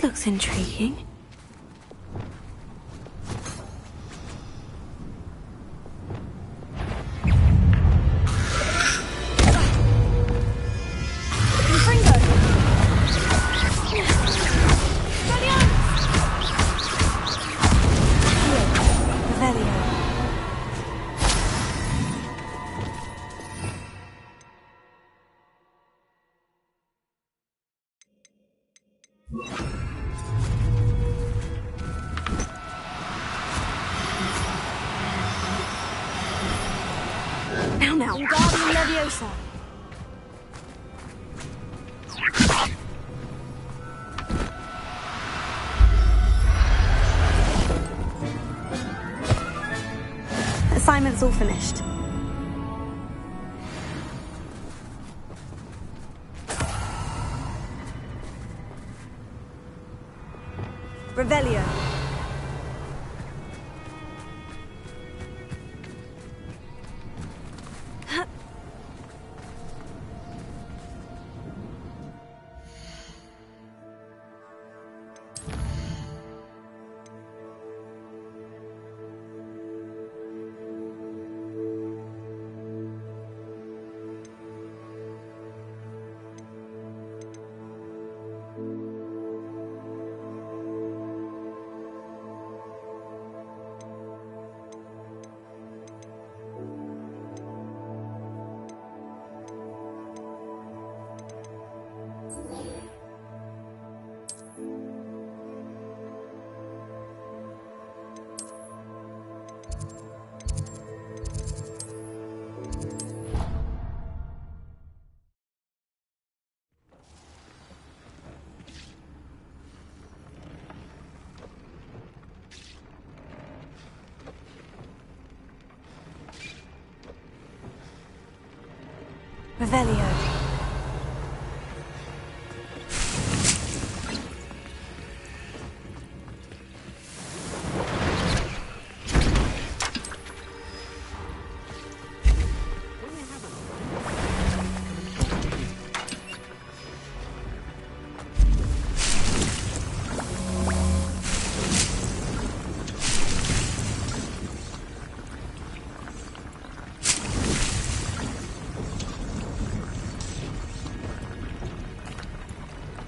This looks intriguing. Now. Wingardium Leviosa. Assignment's all finished. Revelio. Revelio.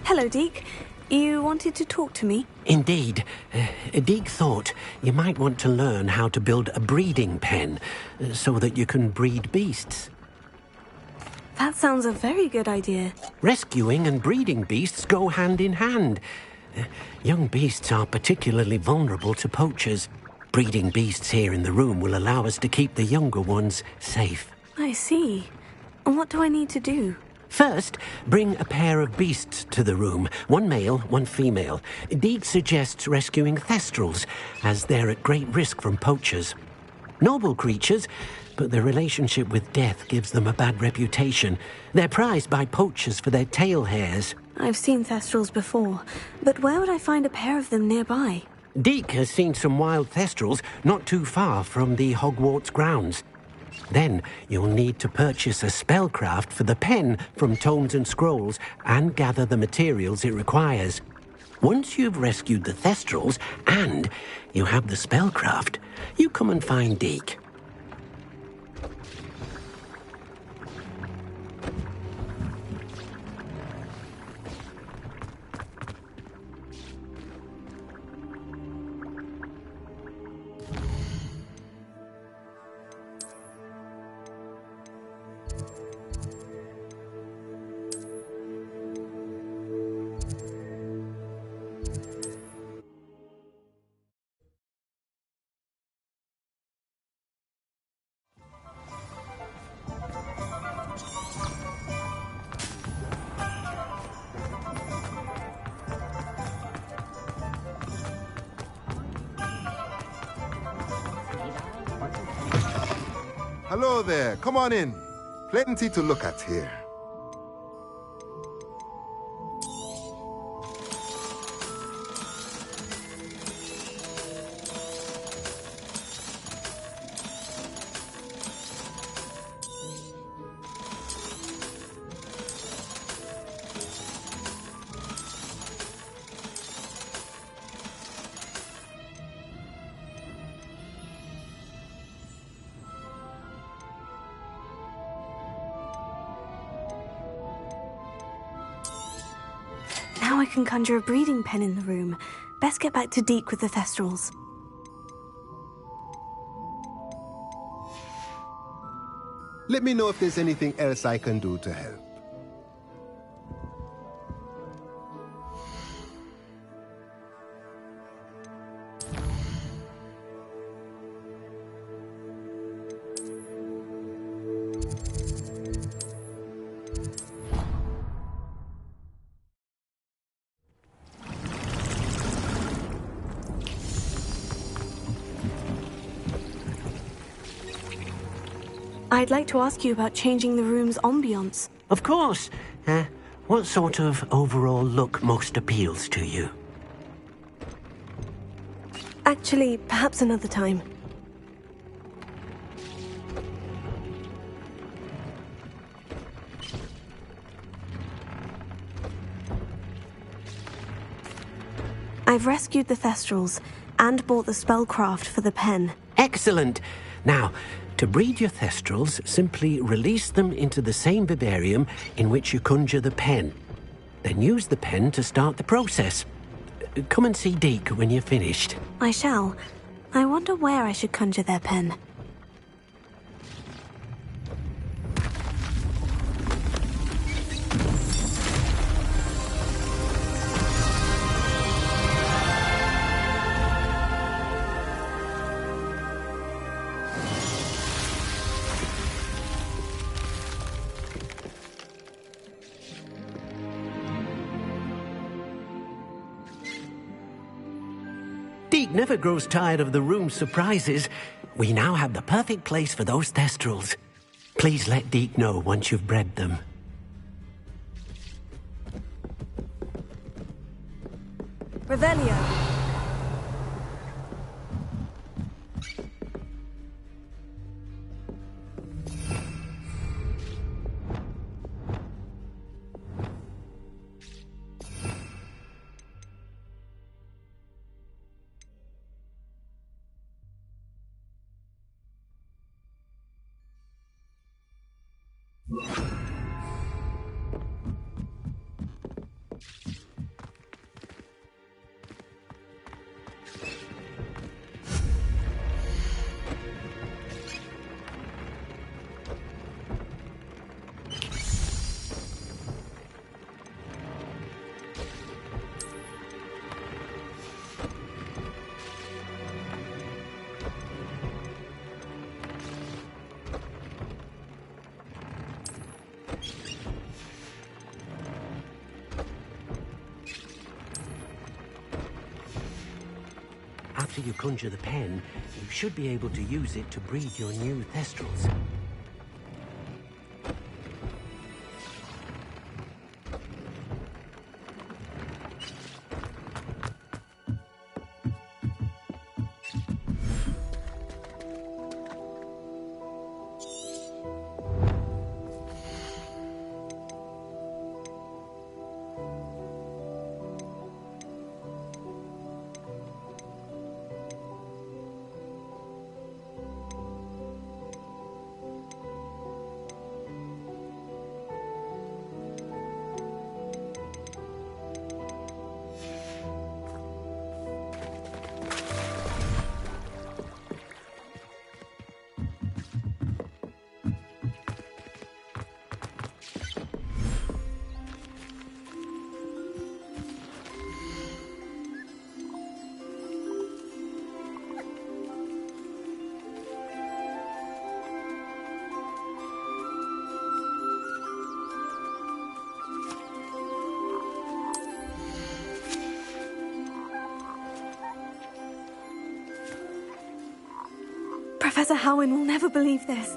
Hello, Deke. You wanted to talk to me? Indeed. Deke thought you might want to learn how to build a breeding pen so that you can breed beasts. That sounds a very good idea. Rescuing and breeding beasts go hand in hand. Young beasts are particularly vulnerable to poachers. Breeding beasts here in the room will allow us to keep the younger ones safe. I see. And what do I need to do? First, bring a pair of beasts to the room. One male, one female. Deke suggests rescuing thestrals, as they're at great risk from poachers. Noble creatures, but their relationship with death gives them a bad reputation. They're prized by poachers for their tail hairs. I've seen thestrals before, but where would I find a pair of them nearby? Deke has seen some wild thestrals not too far from the Hogwarts grounds. Then you'll need to purchase a spellcraft for the pen from Tomes and Scrolls and gather the materials it requires. Once you've rescued the thestrals and you have the spellcraft, you come and find Deke. Hello there, come on in. Plenty to look at here. Now I can conjure a breeding pen in the room. Best get back to Deke with the Thestrals. Let me know if there's anything else I can do to help. I'd like to ask you about changing the room's ambiance. Of course. What sort of overall look most appeals to you? Actually, perhaps another time. I've rescued the Thestrals and bought the spellcraft for the pen. Excellent! Now, to breed your Thestrals, simply release them into the same vivarium in which you conjure the pen. Then use the pen to start the process. Come and see Deke when you're finished. I shall. I wonder where I should conjure their pen. Deke never grows tired of the room's surprises. We now have the perfect place for those Thestrals. Please let Deke know once you've bred them. Revelio. After you conjure the pen, you should be able to use it to breed your new Thestrals. Professor Howin will never believe this.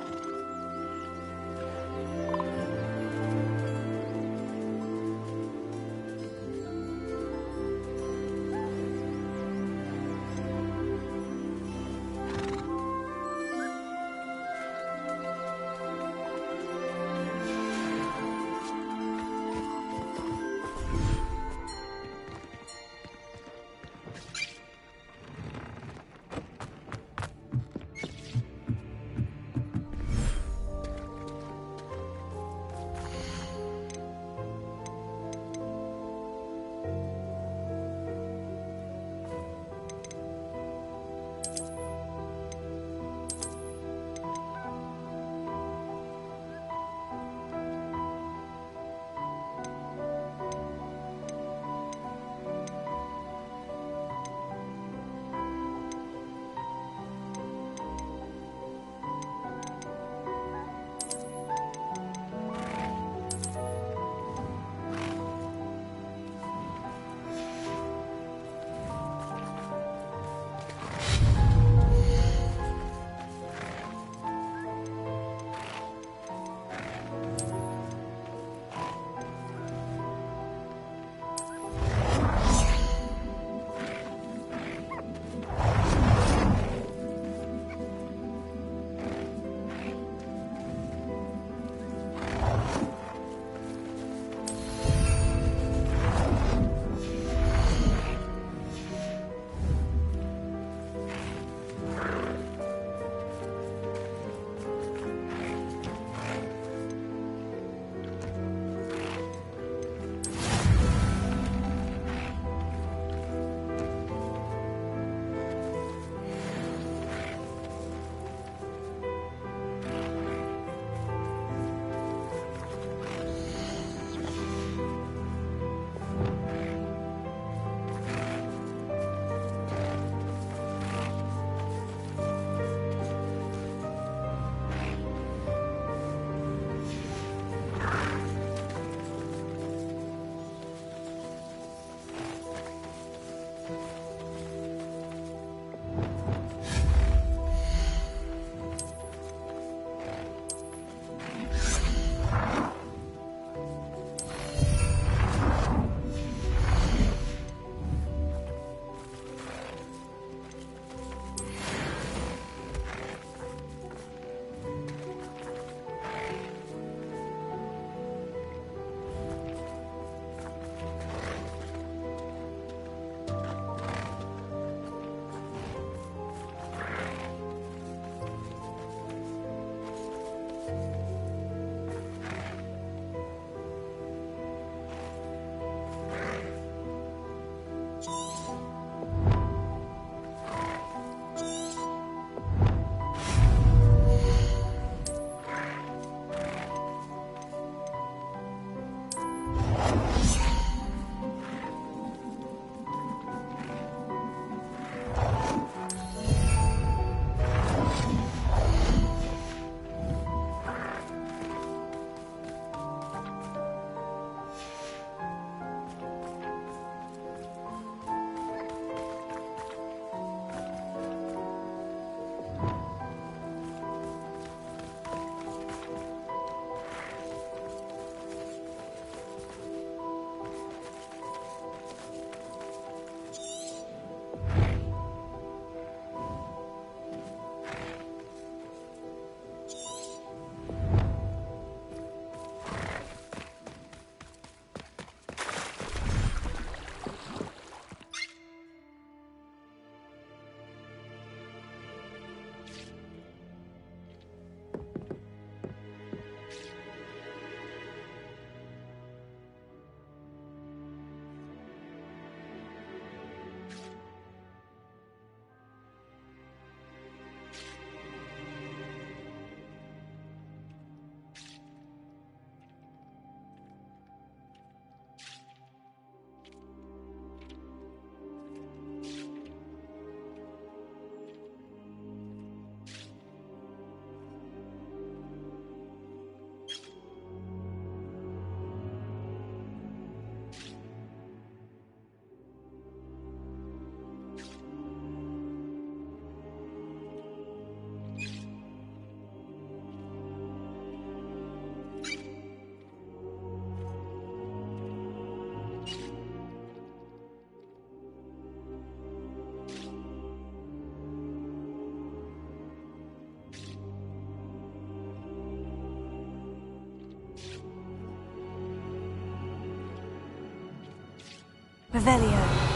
Revelio.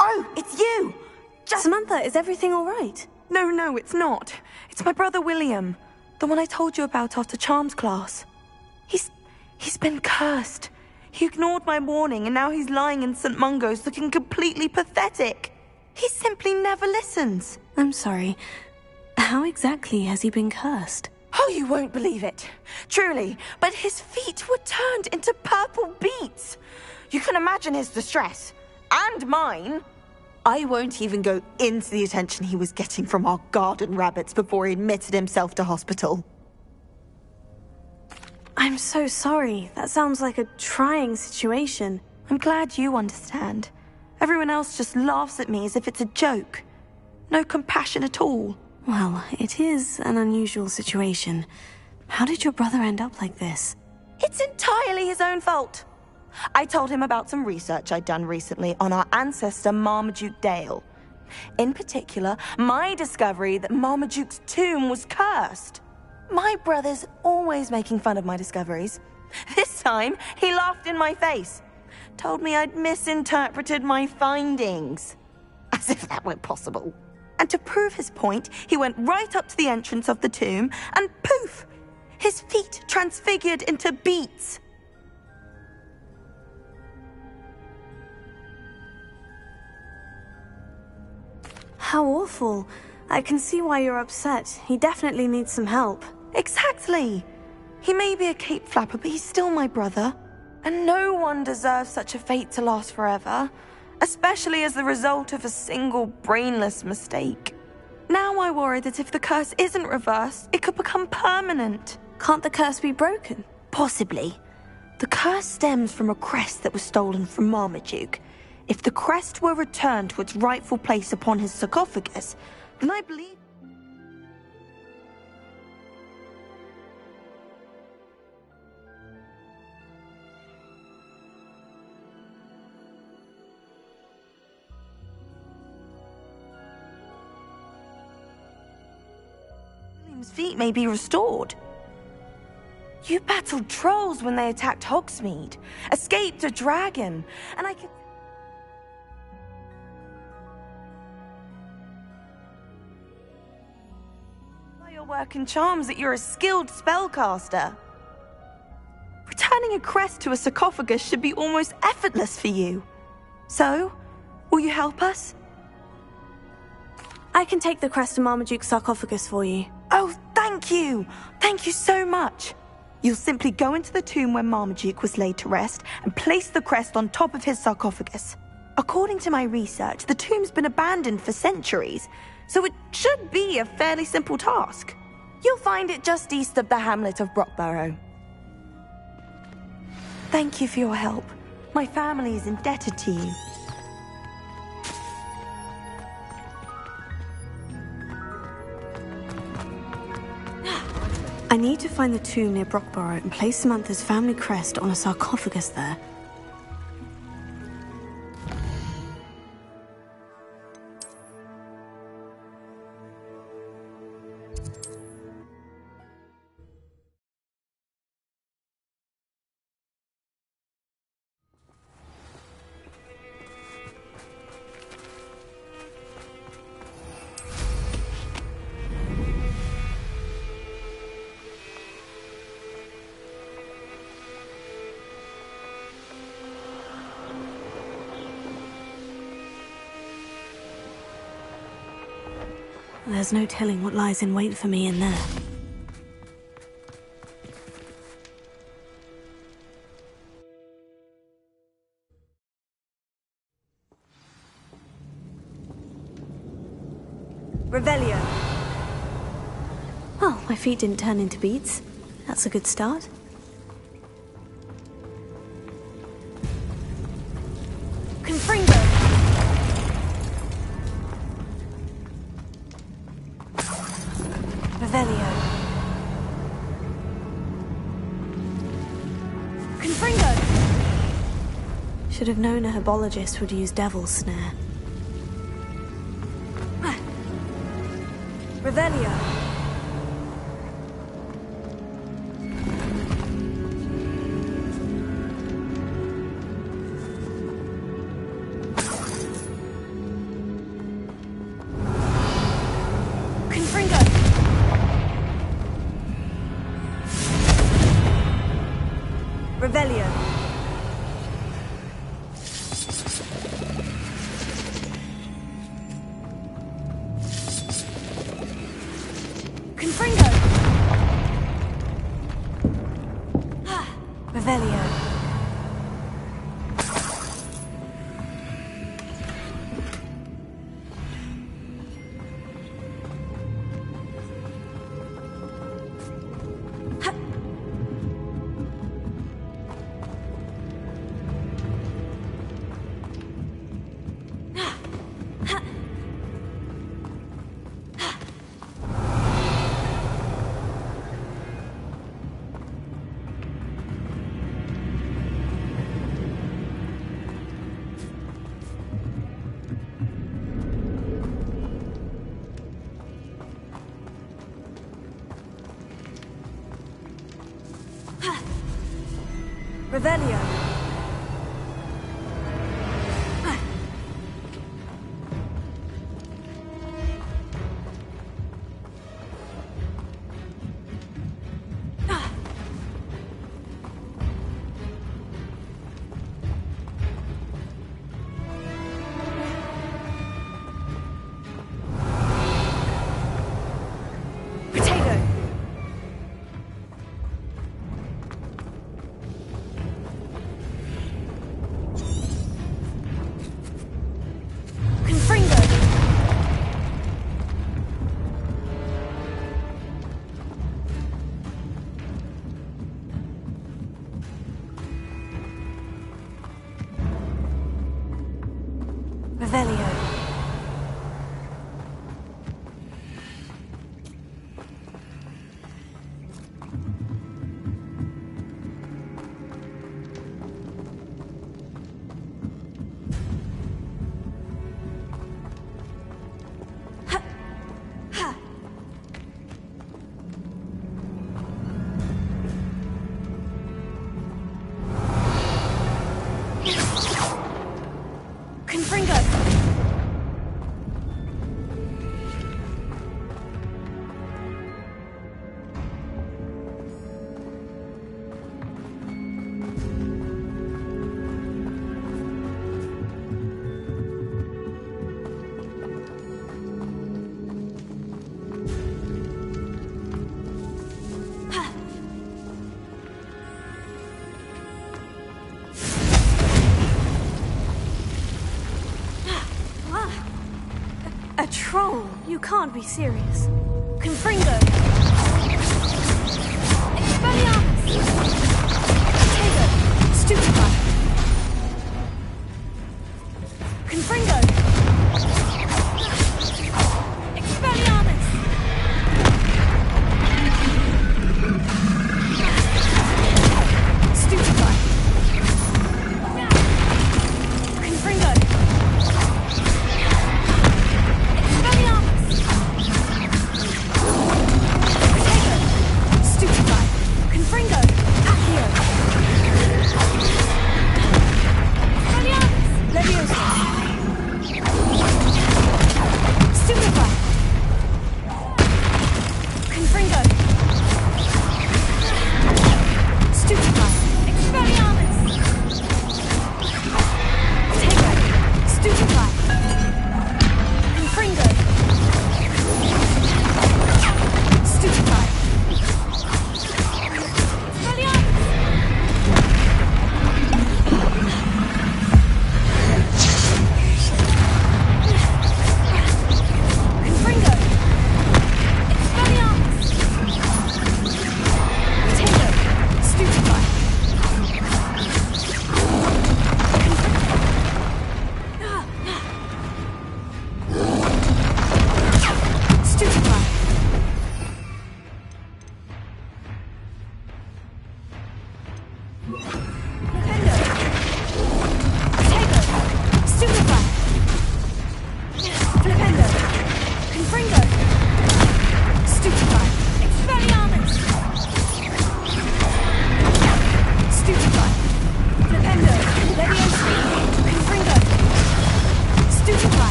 Oh, it's you! Samantha, is everything all right? No, it's not. It's my brother William. The one I told you about after Charms class. He's been cursed. He ignored my warning and now he's lying in St. Mungo's looking completely pathetic. He simply never listens. I'm sorry. How exactly has he been cursed? Oh, you won't believe it. Truly, but his feet were turned into purple beets. You can imagine his distress. And mine. I won't even go into the attention he was getting from our garden rabbits before he admitted himself to hospital. I'm so sorry. That sounds like a trying situation. I'm glad you understand. Everyone else just laughs at me as if it's a joke. No compassion at all. Well, it is an unusual situation. How did your brother end up like this? It's entirely his own fault. I told him about some research I'd done recently on our ancestor Marmaduke Dale. In particular, my discovery that Marmaduke's tomb was cursed. My brother's always making fun of my discoveries. This time, he laughed in my face. Told me I'd misinterpreted my findings. As if that were possible. And to prove his point, he went right up to the entrance of the tomb and poof! His feet transfigured into beets. How awful. I can see why you're upset. He definitely needs some help. Exactly. He may be a cape flapper, but he's still my brother. And no one deserves such a fate to last forever, especially as the result of a single brainless mistake. Now I worry that if the curse isn't reversed, it could become permanent. Can't the curse be broken? Possibly. The curse stems from a crest that was stolen from Marmaduke. If the crest were returned to its rightful place upon his sarcophagus, then I believe... William's feet may be restored. You battled trolls when they attacked Hogsmeade, escaped a dragon, and I could... your work and charms that you're a skilled spellcaster. Returning a crest to a sarcophagus should be almost effortless for you. So, will you help us? I can take the crest to Marmaduke's sarcophagus for you. Oh, thank you! Thank you so much! You'll simply go into the tomb where Marmaduke was laid to rest and place the crest on top of his sarcophagus. According to my research, the tomb's been abandoned for centuries, so it should be a fairly simple task. You'll find it just east of the hamlet of Brockborough. Thank you for your help. My family is indebted to you. I need to find the tomb near Brockborough and place Samantha's family crest on a sarcophagus there. There's no telling what lies in wait for me in there. Revelio. Well, my feet didn't turn into beads. That's a good start. Confringo. Revelio. Confringo. Should have known a herbologist would use Devil's Snare. Revelio. Confringo. Revelio. Confringo. Revelio. Revelio. Revelio. A troll? You can't be serious. Confringo! Expelliarmus! Potato! Stupefy! Confringo! Expelliarmus! Stupefy! Confringo! Stupefy! Confringo!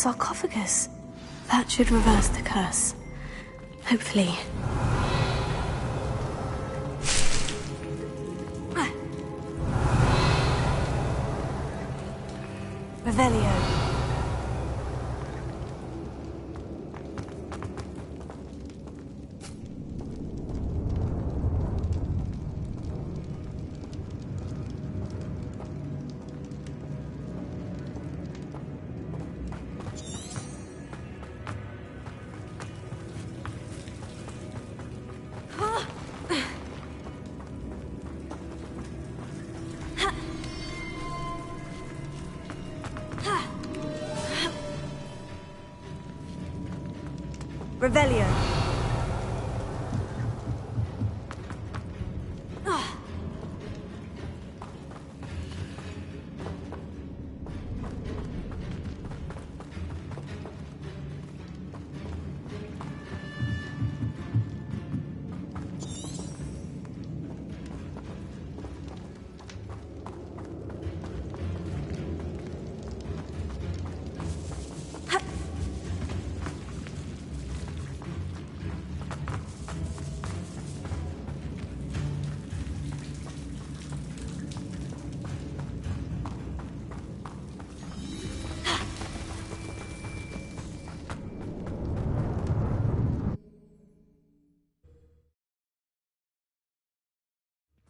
sarcophagus. That should reverse the curse. Hopefully. Revelio. Revelio.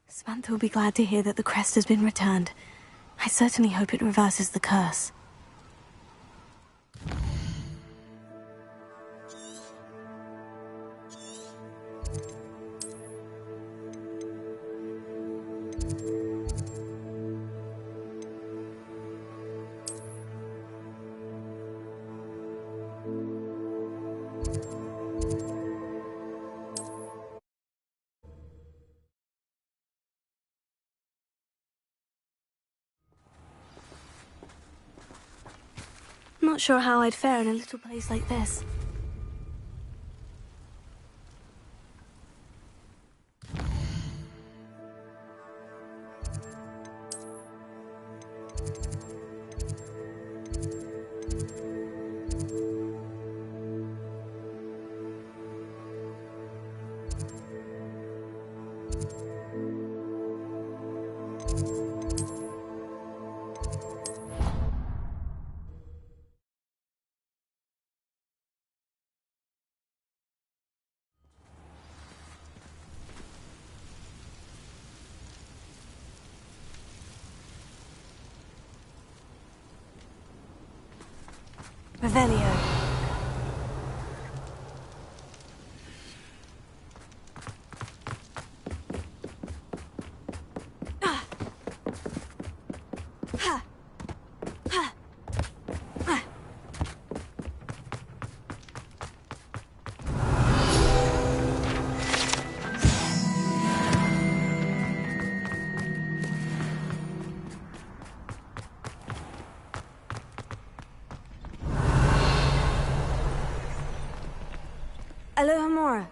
Samantha will be glad to hear that the crest has been returned. I certainly hope it reverses the curse. Not sure how I'd fare in a little place like this. Revelio. Aloha Mora.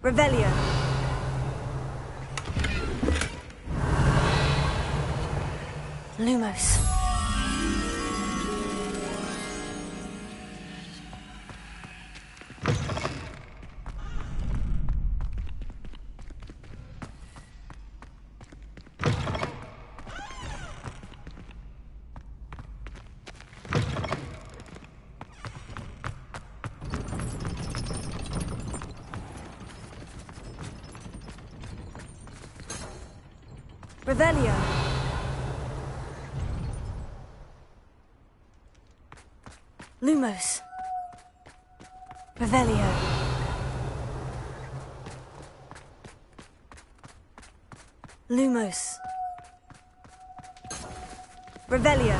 Revelio. Lumos. Revelio. Lumos. Revelio. Lumos. Revelio.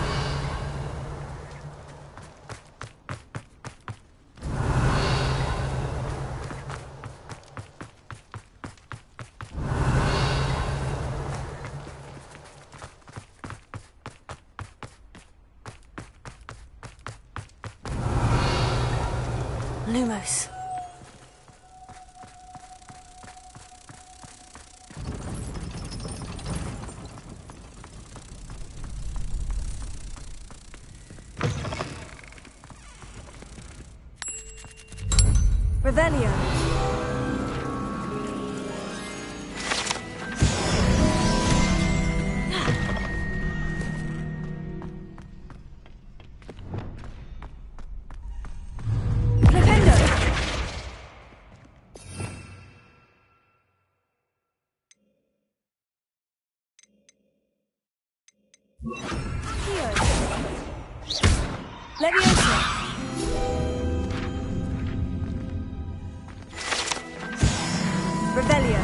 Lumos. Revelio. Revelio.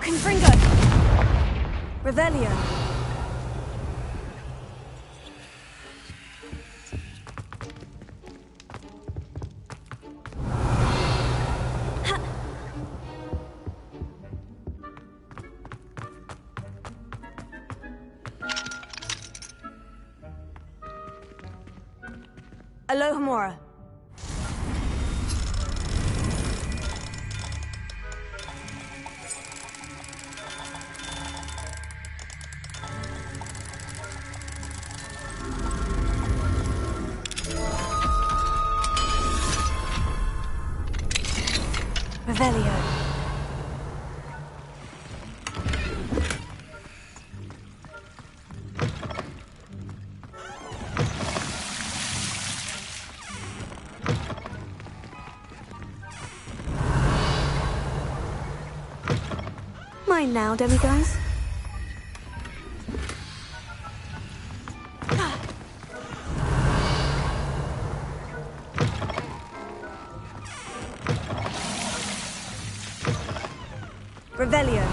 Confringo. Revelio. Alohomora. Revelio. Mine now, demiguise. Revelio.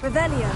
Revelio.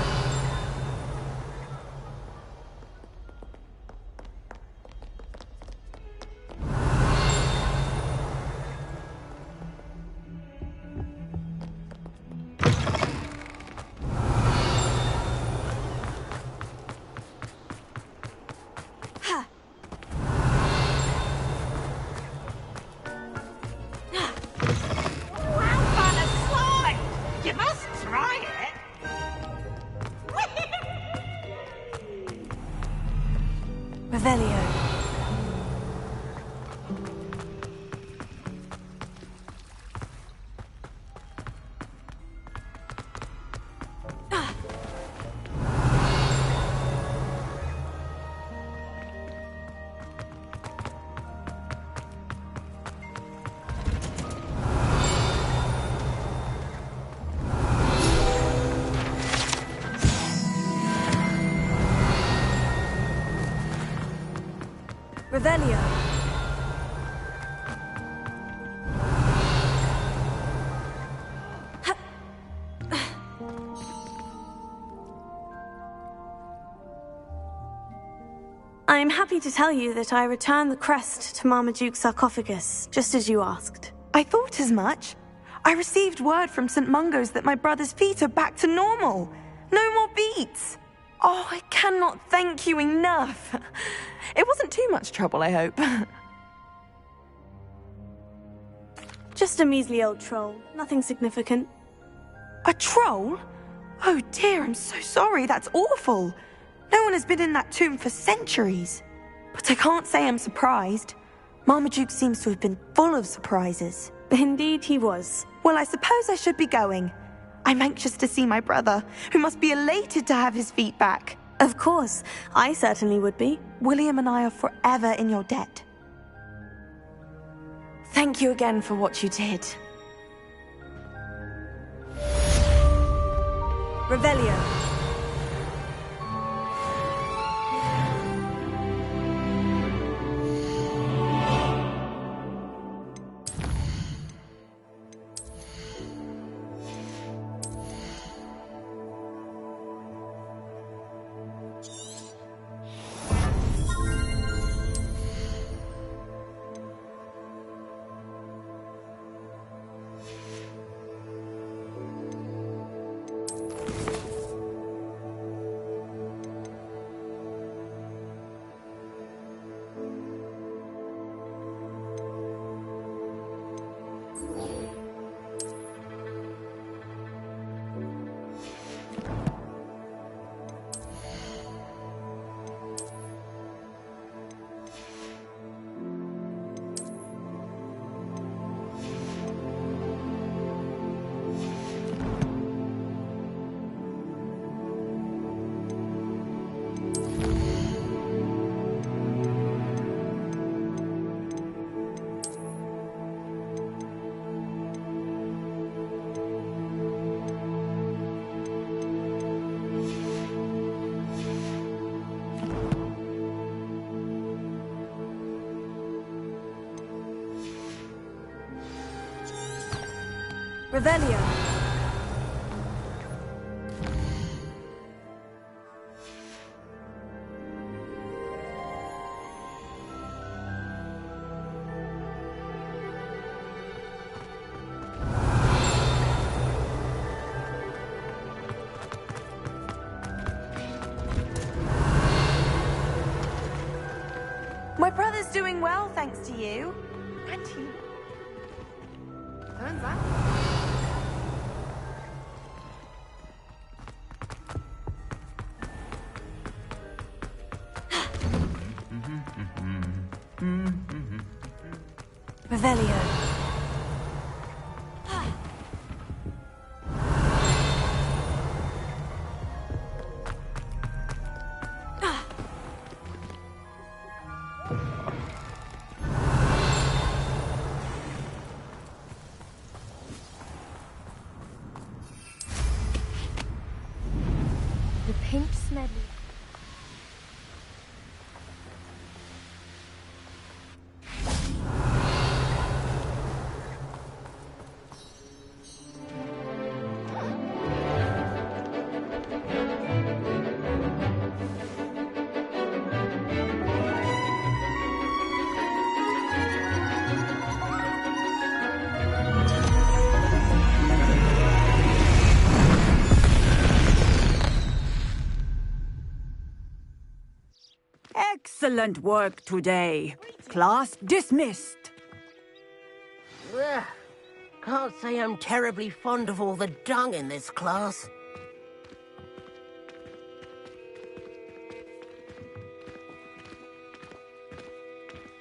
Revelio. Revelio. I'm happy to tell you that I returned the crest to Marmaduke's sarcophagus, just as you asked. I thought as much. I received word from St. Mungo's that my brother's feet are back to normal. No more beats. Oh, I cannot thank you enough. It wasn't too much trouble, I hope. Just a measly old troll, nothing significant. A troll? Oh dear, I'm so sorry, that's awful. No one has been in that tomb for centuries. But I can't say I'm surprised. Marmaduke seems to have been full of surprises. Indeed he was. Well, I suppose I should be going. I'm anxious to see my brother, who must be elated to have his feet back. Of course, I certainly would be. William and I are forever in your debt. Thank you again for what you did. Revelio. Revelio. My brother's doing well, thanks to you. And you. Turns out. Revelio. The pink smedley. Excellent work today. Class dismissed. Ugh. Can't say I'm terribly fond of all the dung in this class.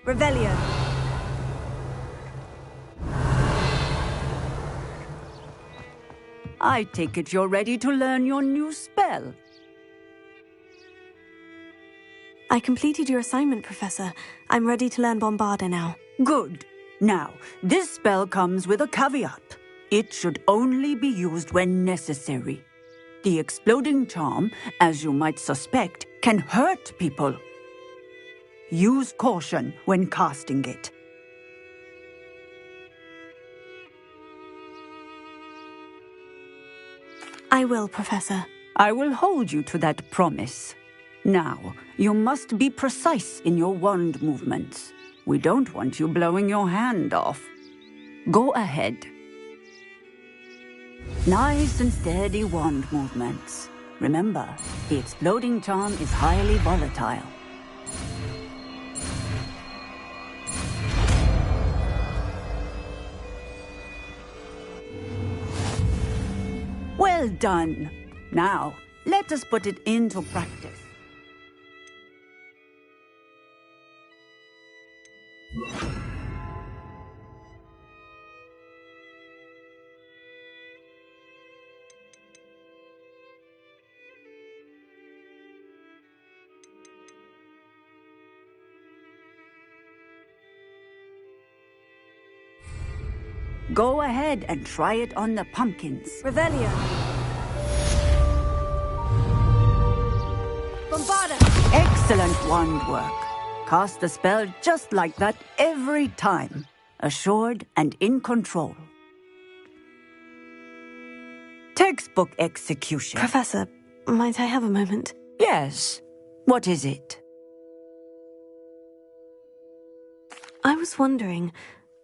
Revelio. I take it you're ready to learn your new spell. I completed your assignment, Professor. I'm ready to learn Bombarda now. Good. Now, this spell comes with a caveat. It should only be used when necessary. The exploding charm, as you might suspect, can hurt people. Use caution when casting it. I will, Professor. I will hold you to that promise. Now, you must be precise in your wand movements. We don't want you blowing your hand off. Go ahead. Nice and steady wand movements. Remember, the exploding charm is highly volatile. Well done. Now, let us put it into practice. Go ahead and try it on the pumpkins. Revelio. Bombarda. Excellent wand work. Cast the spell just like that every time. Assured and in control. Textbook execution. Professor, might I have a moment? Yes. What is it? I was wondering,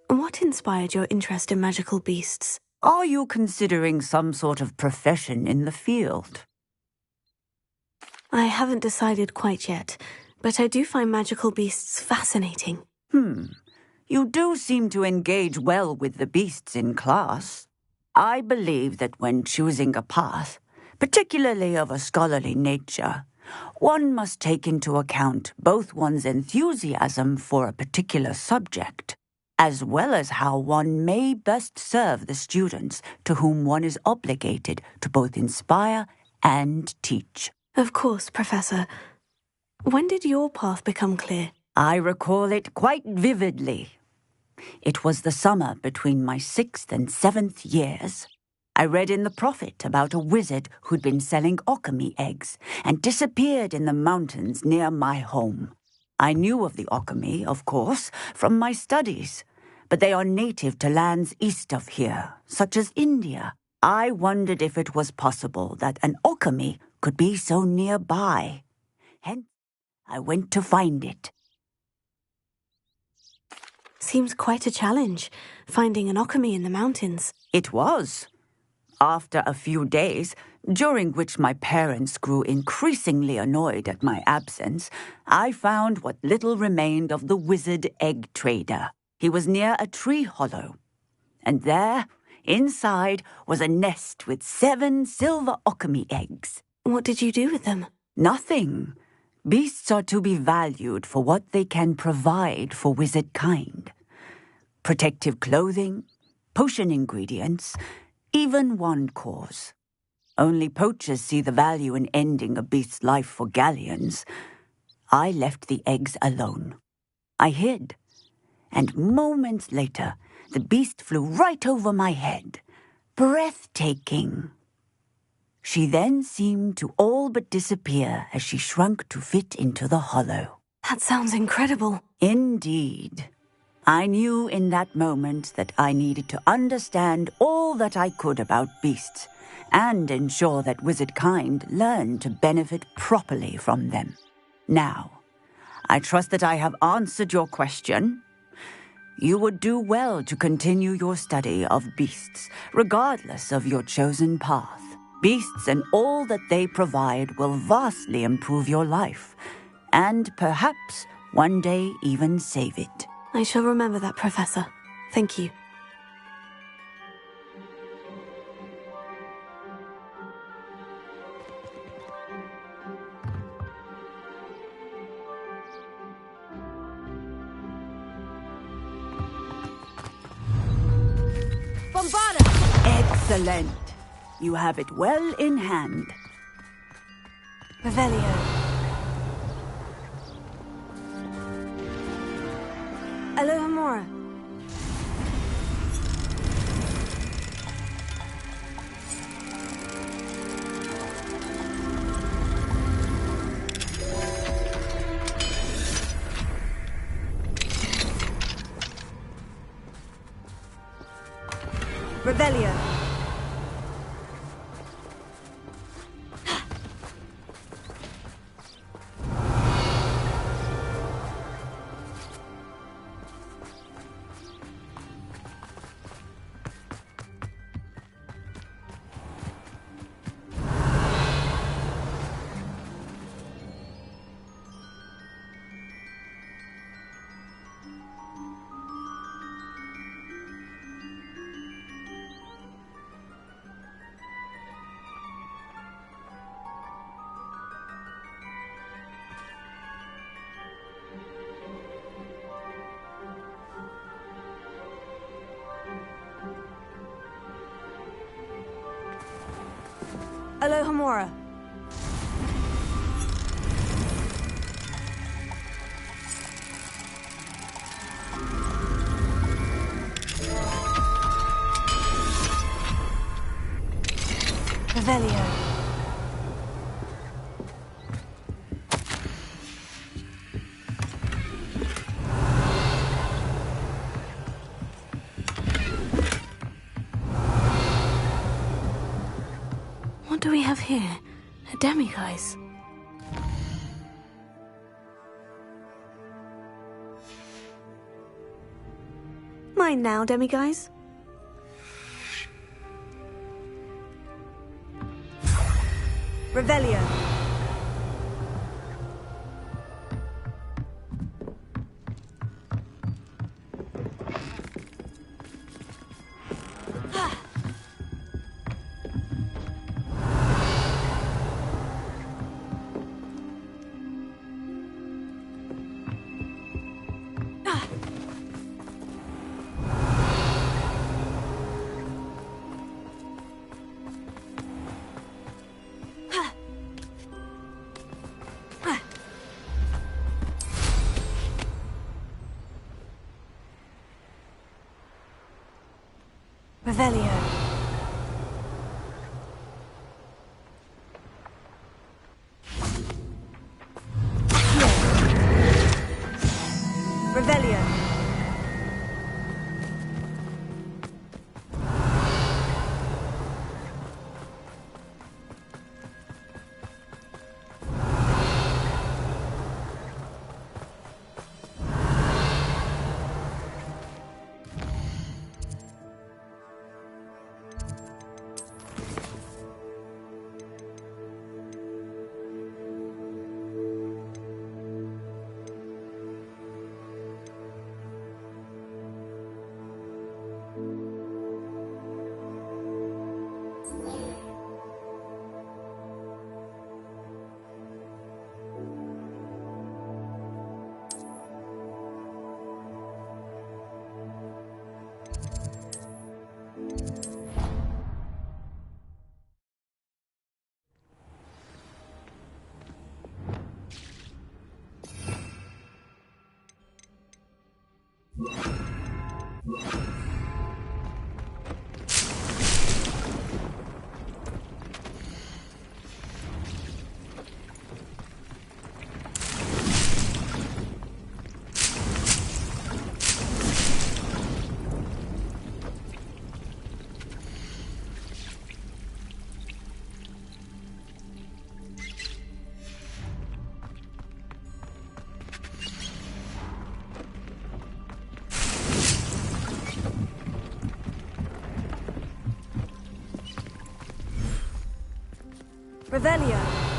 what inspired your interest in magical beasts? Are you considering some sort of profession in the field? I haven't decided quite yet, but I do find magical beasts fascinating. You do seem to engage well with the beasts in class. I believe that when choosing a path, particularly of a scholarly nature, one must take into account both one's enthusiasm for a particular subject, as well as how one may best serve the students to whom one is obligated to both inspire and teach. Of course, Professor. When did your path become clear? I recall it quite vividly. It was the summer between my 6th and 7th years. I read in the Prophet about a wizard who'd been selling okami eggs and disappeared in the mountains near my home. I knew of the okami, of course, from my studies, but they are native to lands east of here, such as India. I wondered if it was possible that an okami could be so nearby. Hence, I went to find it. Seems quite a challenge, finding an okami in the mountains. It was. After a few days, during which my parents grew increasingly annoyed at my absence, I found what little remained of the wizard egg trader. He was near a tree hollow. And there, inside, was a nest with 7 silver okami eggs. What did you do with them? Nothing. Beasts are to be valued for what they can provide for wizard kind. Protective clothing, potion ingredients, even wand cores. Only poachers see the value in ending a beast's life for galleons. I left the eggs alone. I hid, and moments later, the beast flew right over my head. Breathtaking. She then seemed to all but disappear as she shrunk to fit into the hollow. That sounds incredible. Indeed. I knew in that moment that I needed to understand all that I could about beasts and ensure that wizard kind learned to benefit properly from them. Now, I trust that I have answered your question. You would do well to continue your study of beasts, regardless of your chosen path. Beasts and all that they provide will vastly improve your life, and perhaps one day even save it. I shall remember that, Professor. Thank you. Bombarda! Excellent. You have it well in hand. Revelio. Alohomora. Revelio. Alohomora. Revelio. What do we have here? A demiguise. Mine now, demiguise. Revelio. Revelio. Revelio. Revelio.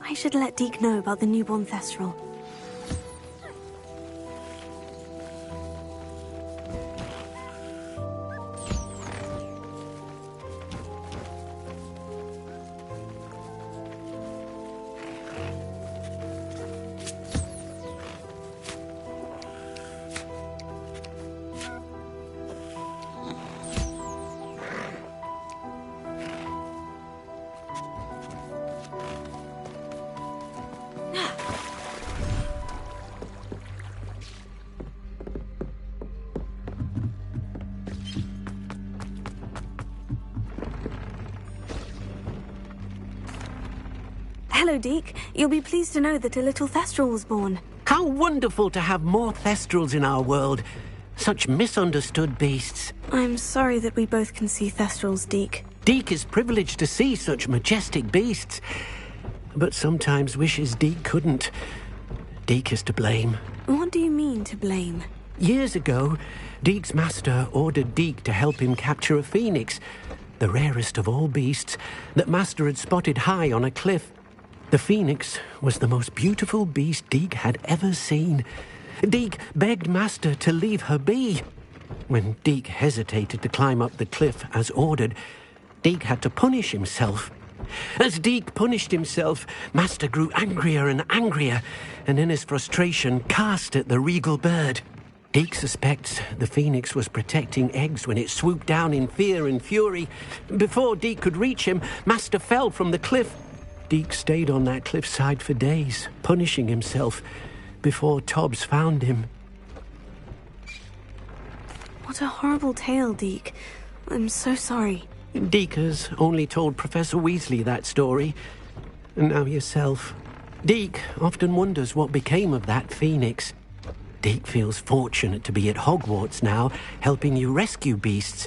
I should let Deke know about the newborn Thestral. Hello, Deke. You'll be pleased to know that a little Thestral was born. How wonderful to have more Thestrals in our world. Such misunderstood beasts. I'm sorry that we both can see Thestrals, Deke. Deke is privileged to see such majestic beasts. But sometimes wishes Deke couldn't. Deke is to blame. What do you mean, to blame? Years ago, Deke's master ordered Deke to help him capture a phoenix, the rarest of all beasts, that master had spotted high on a cliff. The phoenix was the most beautiful beast Deke had ever seen. Deke begged Master to leave her be. When Deke hesitated to climb up the cliff as ordered, Deke had to punish himself. As Deke punished himself, Master grew angrier and angrier, and in his frustration cast at the regal bird. Deke suspects the phoenix was protecting eggs when it swooped down in fear and fury. Before Deke could reach him, Master fell from the cliff. Deke stayed on that cliffside for days, punishing himself, before Tobbs found him. What a horrible tale, Deke. I'm so sorry. Deke has only told Professor Weasley that story, and now yourself. Deke often wonders what became of that phoenix. Deke feels fortunate to be at Hogwarts now, helping you rescue beasts.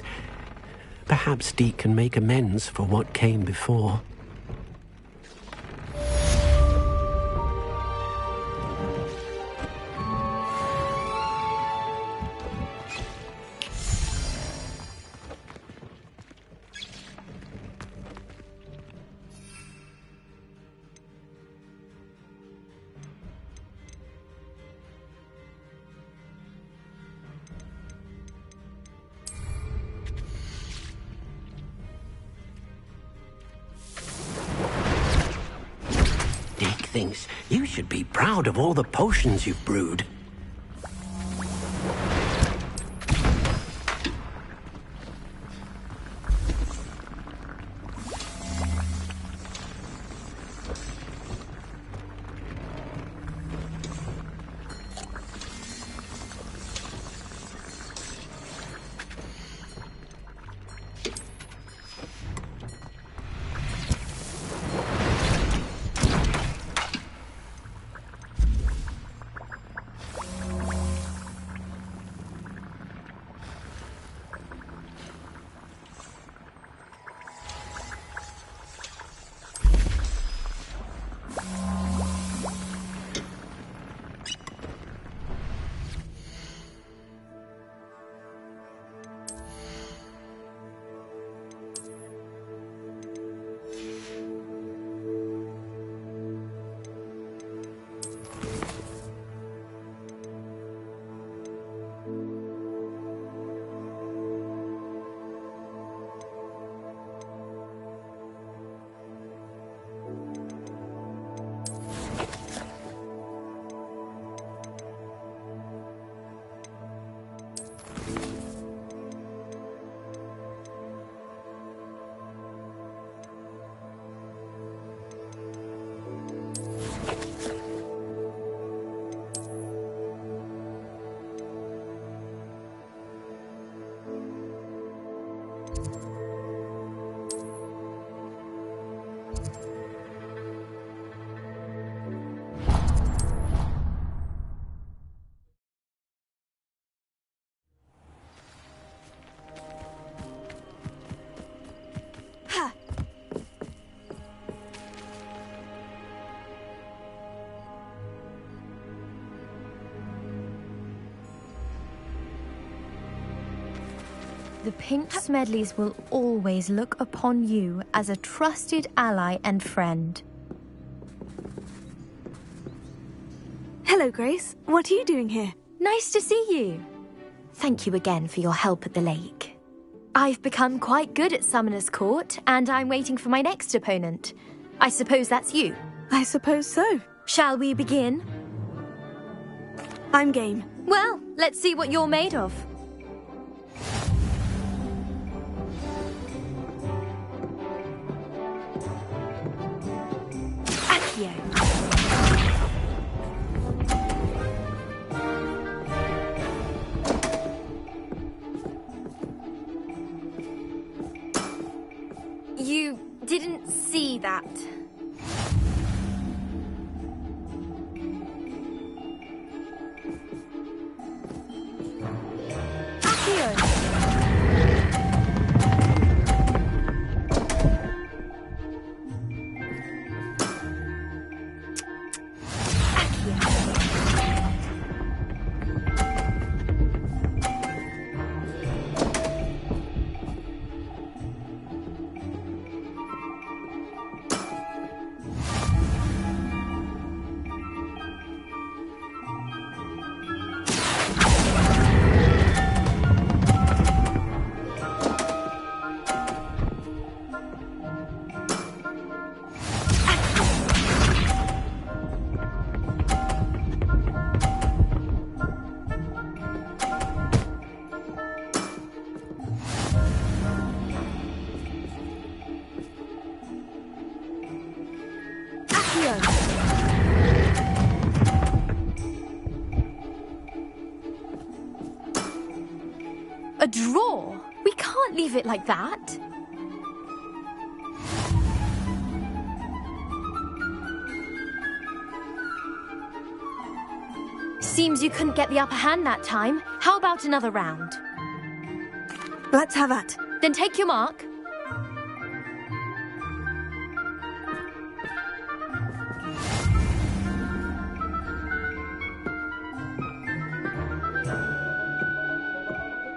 Perhaps Deke can make amends for what came before. Thinks you should be proud of all the potions you've brewed. The Pink Smedleys will always look upon you as a trusted ally and friend. Hello, Grace. What are you doing here? Nice to see you. Thank you again for your help at the lake. I've become quite good at Summoner's Court, and I'm waiting for my next opponent. I suppose that's you. I suppose so. Shall we begin? I'm game. Well, let's see what you're made of. You didn't see that. A drawer? We can't leave it like that. Seems you couldn't get the upper hand that time. How about another round? Let's have at. Then take your mark.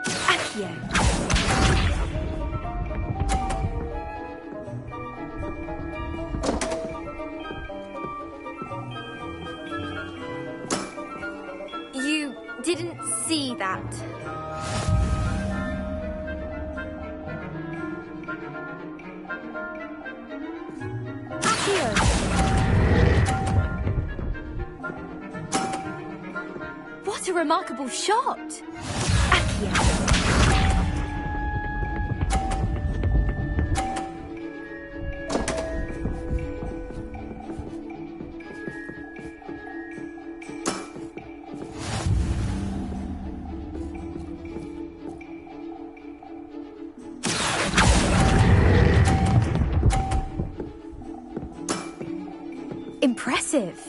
Accio. You didn't see that. Accio. What a remarkable shot! Accio. Impressive.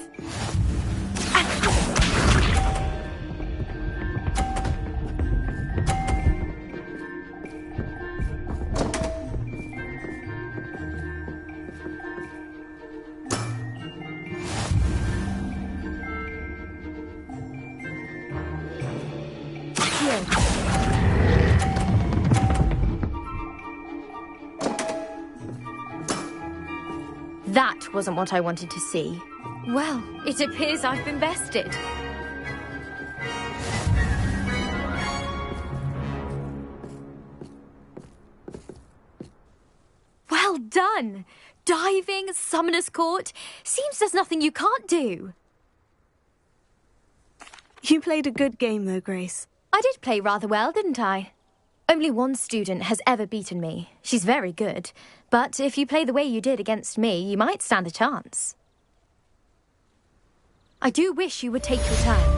That wasn't what I wanted to see. Well, it appears I've been bested. Well done! Diving, Summoner's Court. Seems there's nothing you can't do. You played a good game, though, Grace. I did play rather well, didn't I? Only one student has ever beaten me. She's very good. But if you play the way you did against me, you might stand a chance. I do wish you would take your turn.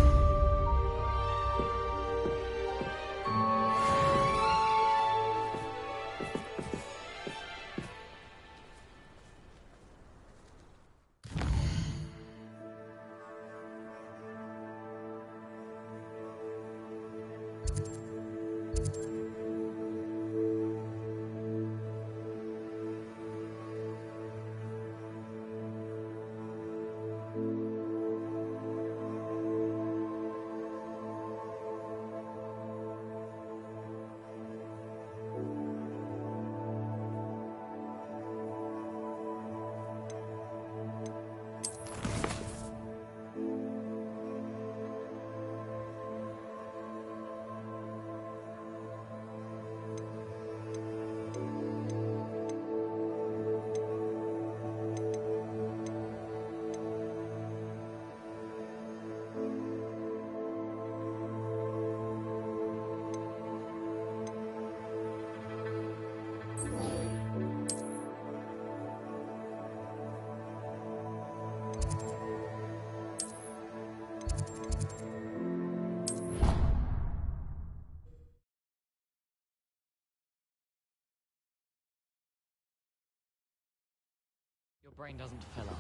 Your brain doesn't fill up.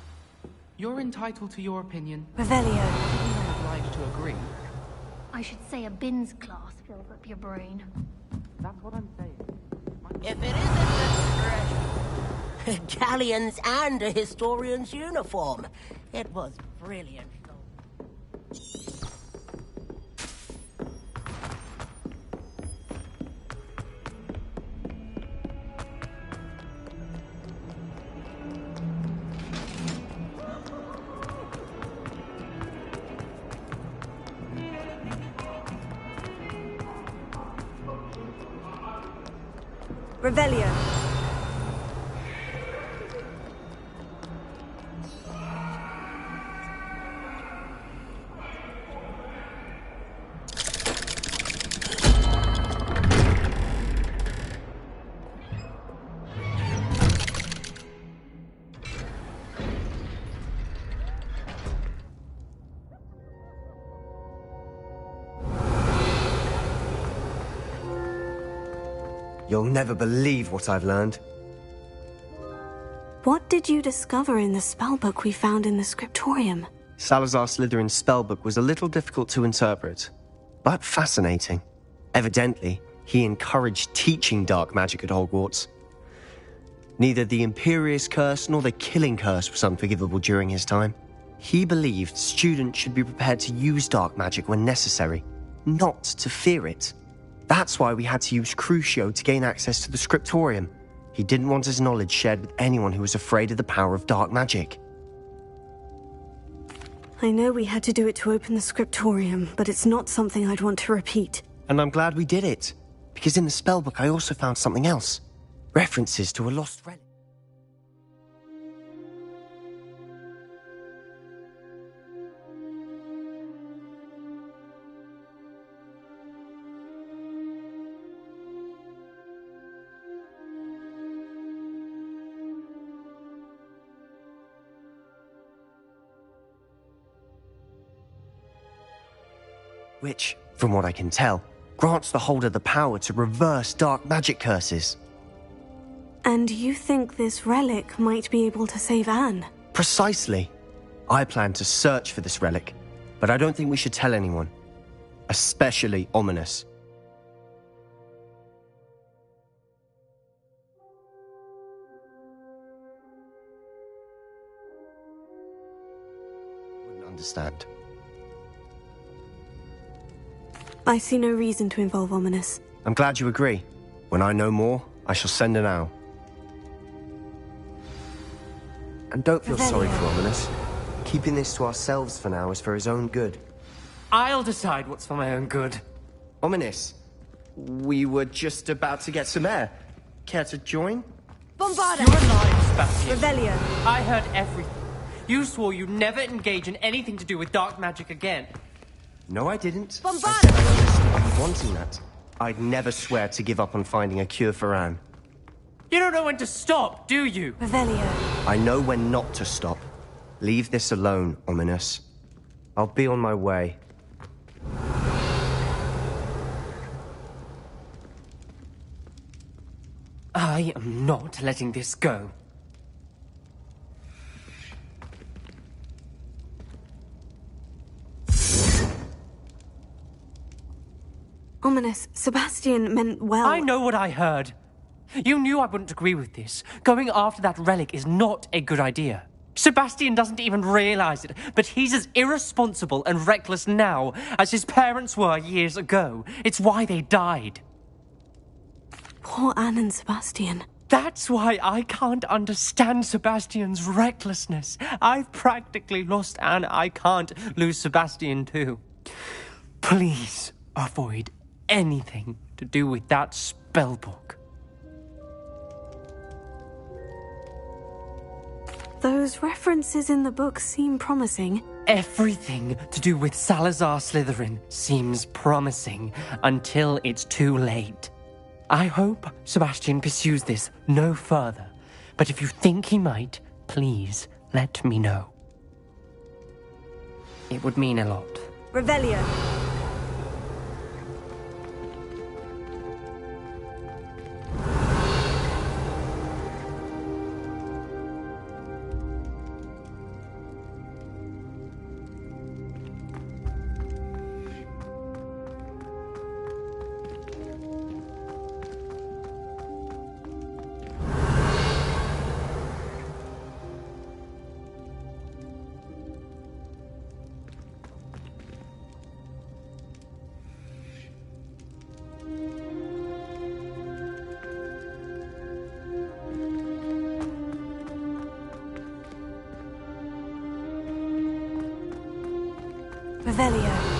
You're entitled to your opinion. Revelio. You're not obliged to agree. I should say a bins class fills up your brain. That's what I'm saying. If it isn't a treasure. Galleons and a historian's uniform. It was brilliant. Revelio. You'll never believe what I've learned. What did you discover in the spellbook we found in the scriptorium? Salazar Slytherin's spellbook was a little difficult to interpret, but fascinating. Evidently, he encouraged teaching dark magic at Hogwarts. Neither the Imperious Curse nor the Killing Curse was unforgivable during his time. He believed students should be prepared to use dark magic when necessary, not to fear it. That's why we had to use Crucio to gain access to the scriptorium. He didn't want his knowledge shared with anyone who was afraid of the power of dark magic. I know we had to do it to open the scriptorium, but it's not something I'd want to repeat. And I'm glad we did it, because in the spellbook I also found something else. References to a lost relic. Which, from what I can tell, grants the holder the power to reverse dark magic curses. And you think this relic might be able to save Anne? Precisely. I plan to search for this relic, but I don't think we should tell anyone. Especially Ominous. Wouldn't understand. I see no reason to involve Ominous. I'm glad you agree. When I know more, I shall send an owl. And don't feel sorry for Ominous. Keeping this to ourselves for now is for his own good. I'll decide what's for my own good. Ominous, we were just about to get some air. Care to join? Bombarda! You're alive, Sebastian. Revelio. I heard everything. You swore you'd never engage in anything to do with dark magic again. No, I didn't. Bombarda! I said I understood you wanting that. I'd never swear to give up on finding a cure for Anne. You don't know when to stop, do you? Revelio. I know when not to stop. Leave this alone, Ominous. I'll be on my way. I am not letting this go. Ominous, Sebastian meant well. I know what I heard. You knew I wouldn't agree with this. Going after that relic is not a good idea. Sebastian doesn't even realize it, but he's as irresponsible and reckless now as his parents were years ago. It's why they died. Poor Anne and Sebastian. That's why I can't understand Sebastian's recklessness. I've practically lost Anne. I can't lose Sebastian too. Please avoid anything to do with that spellbook. Those references in the book seem promising. Everything to do with Salazar Slytherin seems promising until it's too late. I hope Sebastian pursues this no further, but if you think he might, please let me know. It would mean a lot. Revelio. Revelio.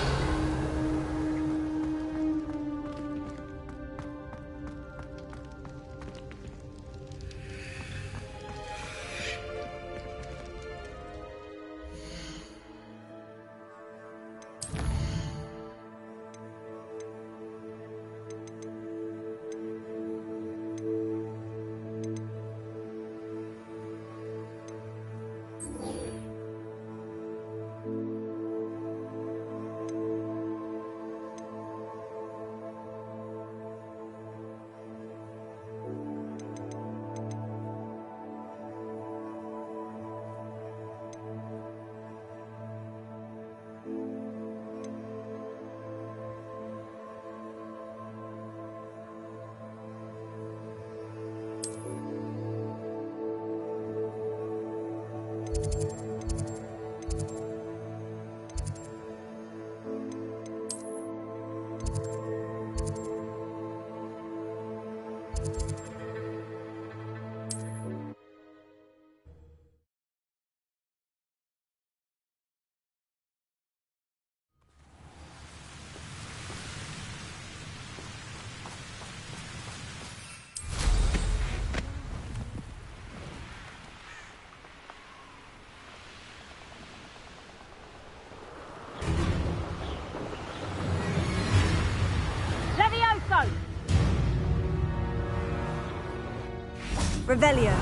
Revelio.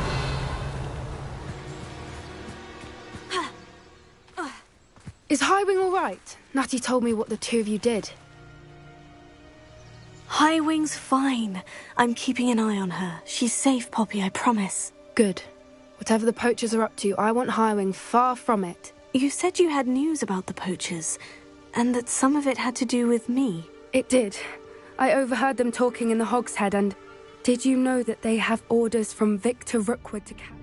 Is Highwing all right? Natty told me what the two of you did. Highwing's fine. I'm keeping an eye on her. She's safe, Poppy, I promise. Good. Whatever the poachers are up to, I want Highwing far from it. You said you had news about the poachers, and that some of it had to do with me. It did. I overheard them talking in the Hogshead, and did you know that they have orders from Victor Rookwood to capture?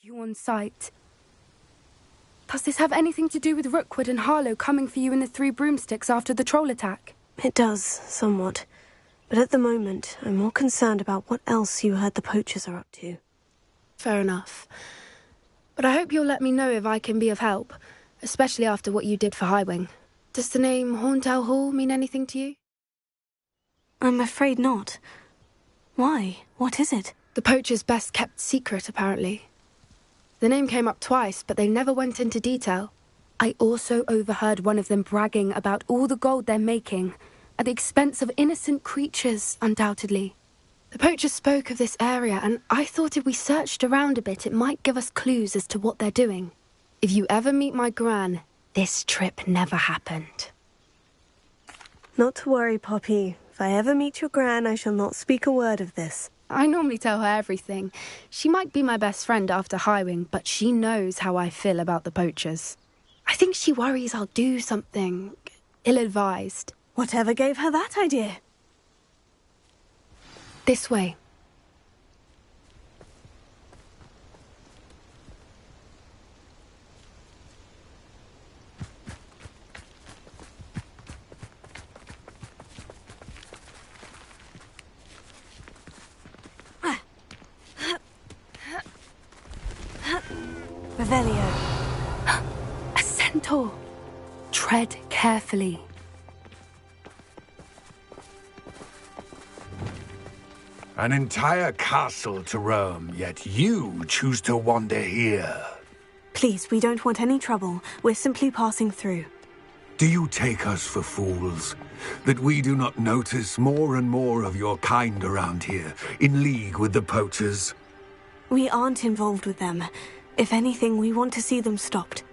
You on sight. Does this have anything to do with Rookwood and Harlow coming for you in the Three Broomsticks after the troll attack? It does, somewhat. But at the moment, I'm more concerned about what else you heard the poachers are up to. Fair enough. But I hope you'll let me know if I can be of help, especially after what you did for Highwing. Does the name Horntail Hall mean anything to you? I'm afraid not. Why? What is it? The poachers' best kept secret, apparently. The name came up twice, but they never went into detail. I also overheard one of them bragging about all the gold they're making, at the expense of innocent creatures, undoubtedly. The poachers spoke of this area, and I thought if we searched around a bit, it might give us clues as to what they're doing. If you ever meet my gran, this trip never happened. Not to worry, Poppy. If I ever meet your gran, I shall not speak a word of this. I normally tell her everything. She might be my best friend after Highwing, but she knows how I feel about the poachers. I think she worries I'll do something ill-advised. Whatever gave her that idea? This way. Revelio. A centaur. Tread carefully. An entire castle to roam, yet you choose to wander here. Please, we don't want any trouble. We're simply passing through. Do you take us for fools? That we do not notice more and more of your kind around here, in league with the poachers? We aren't involved with them. If anything, we want to see them stopped.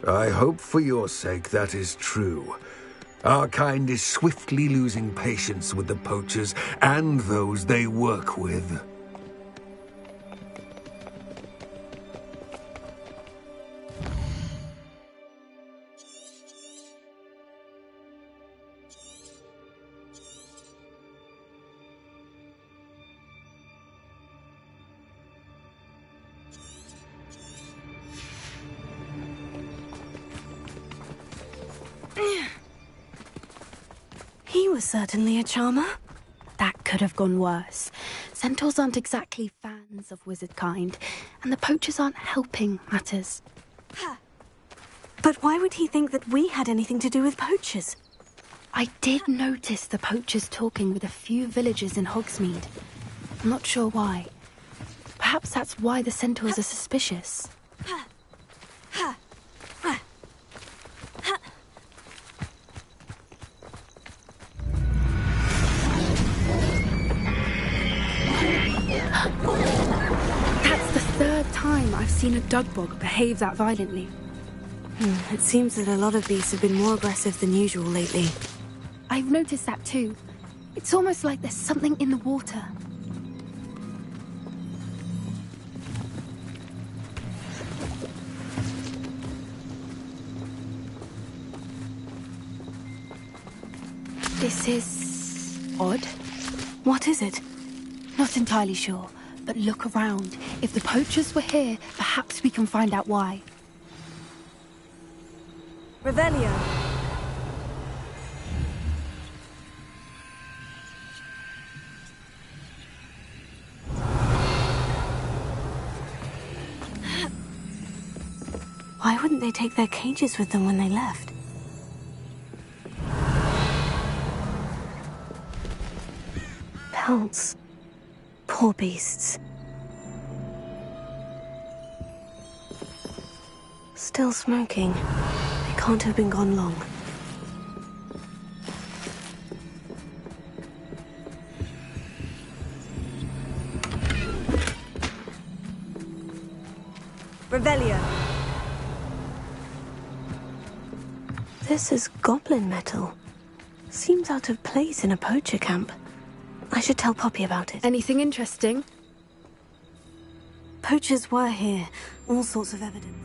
I hope for your sake that is true. Our kind is swiftly losing patience with the poachers and those they work with. He was certainly a charmer. That could have gone worse. Centaurs aren't exactly fans of wizard kind, and the poachers aren't helping matters. But why would he think that we had anything to do with poachers? I did notice the poachers talking with a few villagers in Hogsmeade. I'm not sure why. Perhaps that's why the centaurs are suspicious. That's the third time I've seen a dugbog behave that violently. It seems that a lot of beasts have been more aggressive than usual lately. I've noticed that too. It's almost like there's something in the water. This is odd. What is it? Not entirely sure, but look around. If the poachers were here, perhaps we can find out why. Revelio. Why wouldn't they take their cages with them when they left? Pelts. Poor beasts. Still smoking. They can't have been gone long. Revelio. This is goblin metal. Seems out of place in a poacher camp. I should tell Poppy about it. Anything interesting? Poachers were here. All sorts of evidence.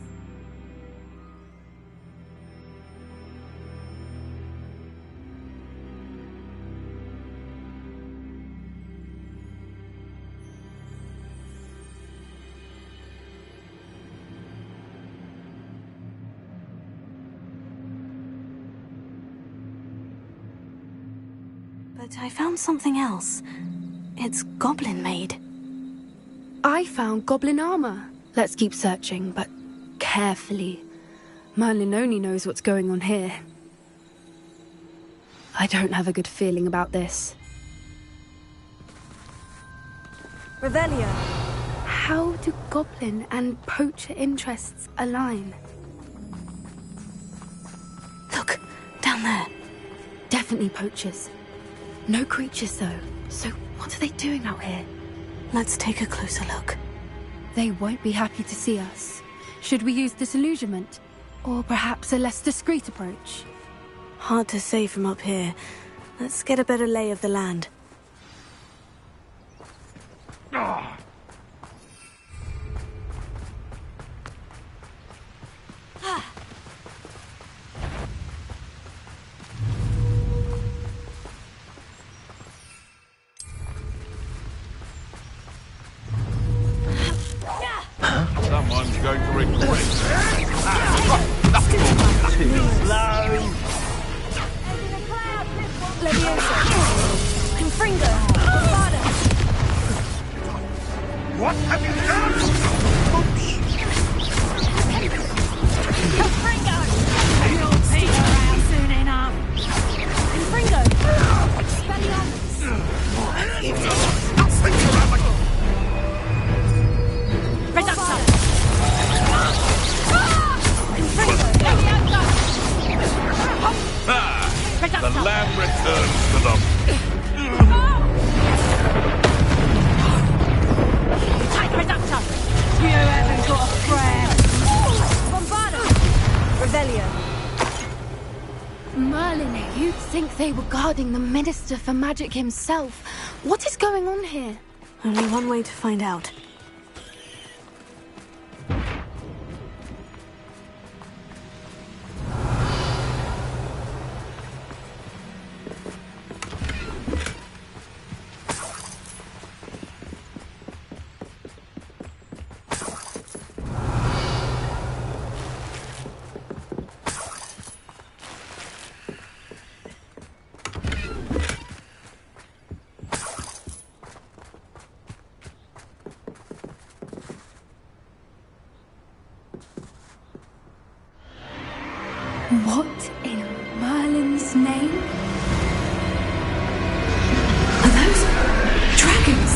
But I found something else. It's goblin-made. I found goblin armor. Let's keep searching, but carefully. Merlin only knows what's going on here. I don't have a good feeling about this. Revelio. How do goblin and poacher interests align? Look, down there. Definitely poachers. No creatures, though. So what are they doing out here? Let's take a closer look. They won't be happy to see us. Should we use disillusionment? Or perhaps a less discreet approach? Hard to say from up here. Let's get a better lay of the land. Someone's going to regret it. Too slow. Leviosa. Confringo. Varna. What have you done? Confringo. You'll peter out soon enough. Confringo. The lamb returns to them. You haven't got a friend. Bombarda. Revelio. Merlin, you'd think they were guarding the Minister for Magic himself. What is going on here? Only one way to find out. What in Merlin's name? Are those dragons?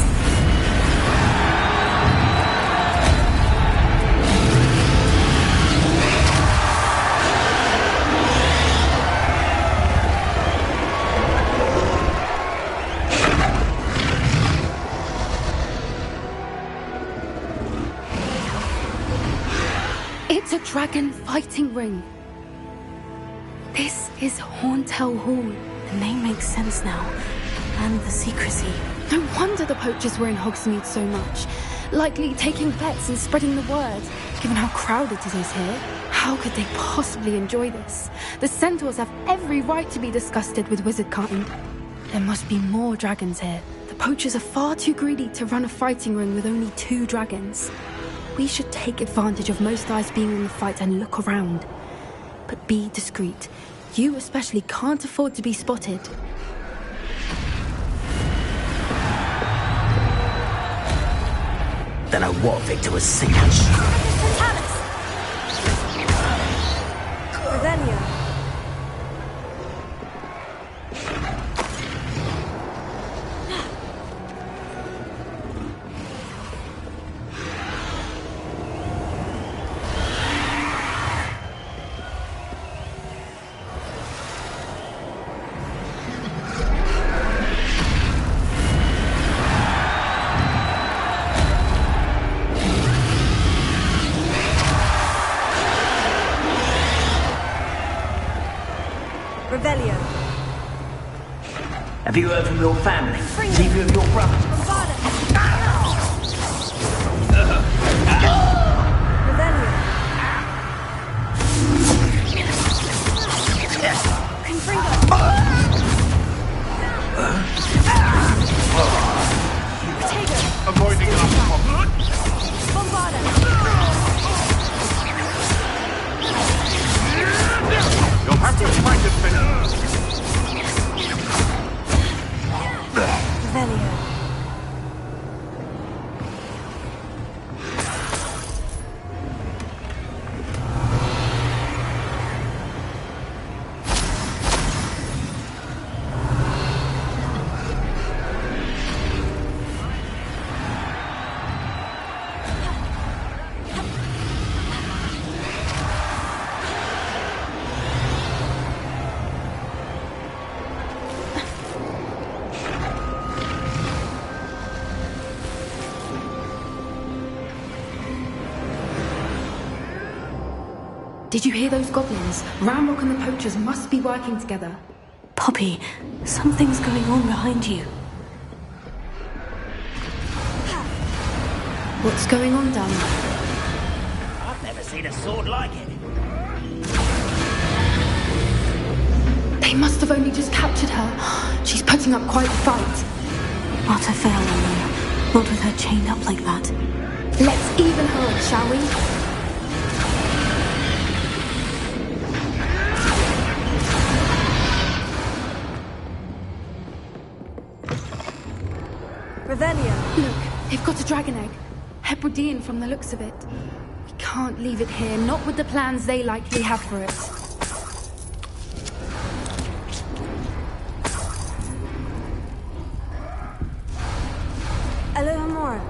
It's a dragon fighting ring. This is Hauntel Hall. The name makes sense now. And the secrecy. No wonder the poachers were in Hogsmeade so much. Likely taking bets and spreading the word, given how crowded it is here. How could they possibly enjoy this? The centaurs have every right to be disgusted with wizard kind. There must be more dragons here. The poachers are far too greedy to run a fighting ring with only 2 dragons. We should take advantage of most eyes being in the fight and look around. But be discreet. You especially can't afford to be spotted. Don't know what Victor was singing. Have you heard from your family? Either of your brothers? Avoiding You'll have to fight it, Finn. Did you hear those goblins? Ramrock and the poachers must be working together. Poppy, something's going on behind you. What's going on down there? I've never seen a sword like it. They must have only just captured her. She's putting up quite a fight. What a fail, Ellen. Not with her chained up like that. Let's even her, shall we? Look, they've got a dragon egg. Hebridean from the looks of it. We can't leave it here, not with the plans they likely have for it. A little more.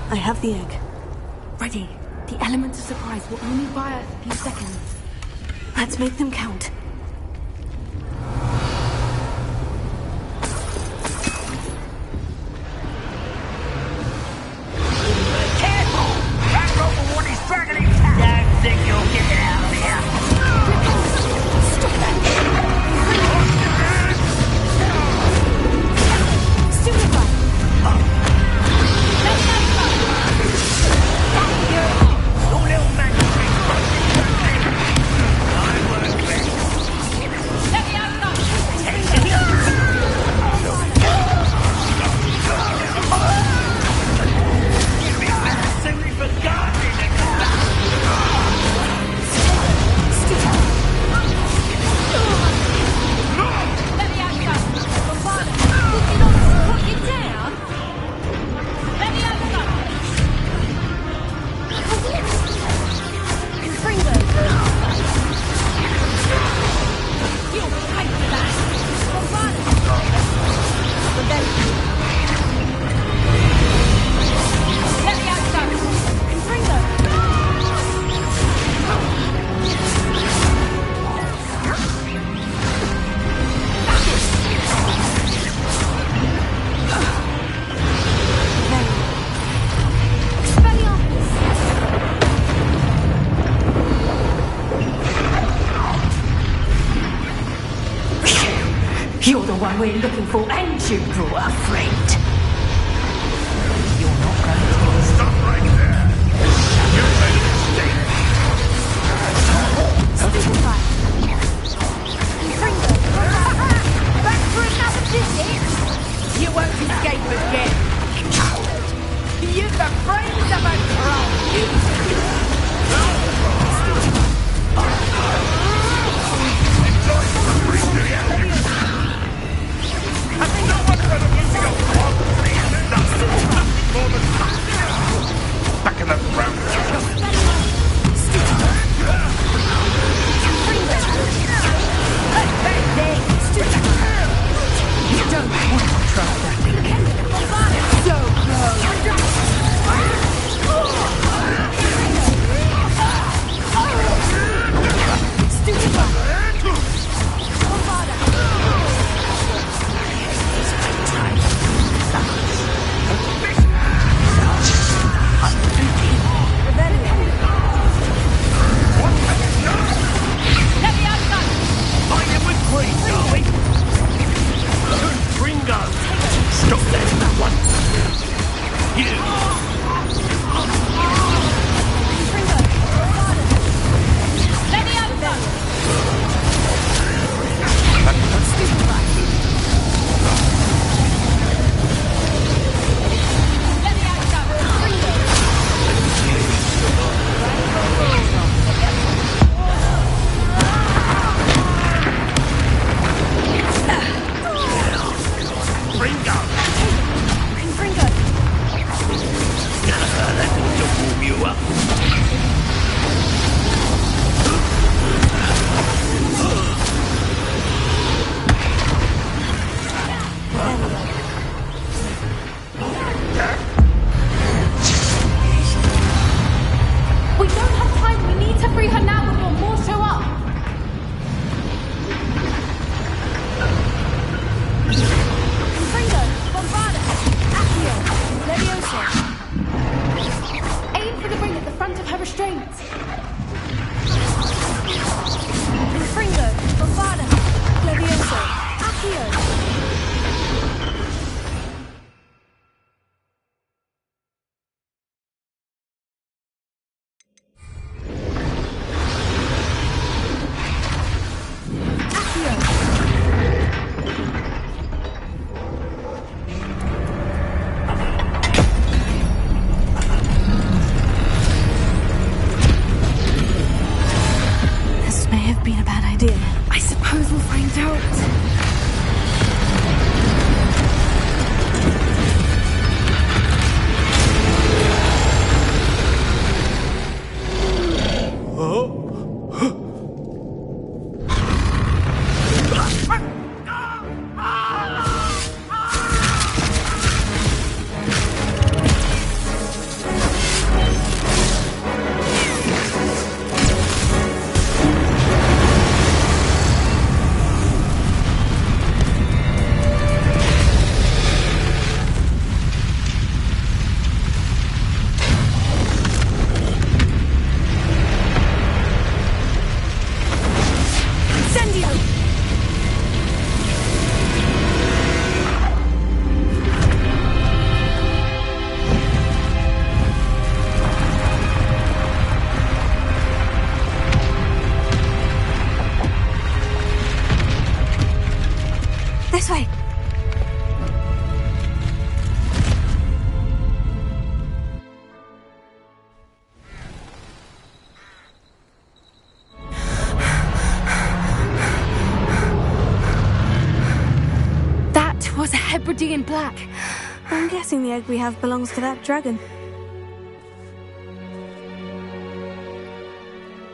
I have the egg. Ready. The element of surprise will only buy us a few seconds. Let's make them count. Careful! That robber one is struggling. Don't think you'll get it out of here. Stop that! Stupefy! Your little man. I work You're the one we're looking for, and you brought a friend. You're not going to... Stop right there! You made a mistake! Stupefy! Fringo! Back for another visit? You won't escape again, coward! You've the brains of a troll! Back in that round. You don't want to try that. So Stop that one! You! Let me out of This way. That was a Hebridean black. I'm guessing the egg we have belongs to that dragon.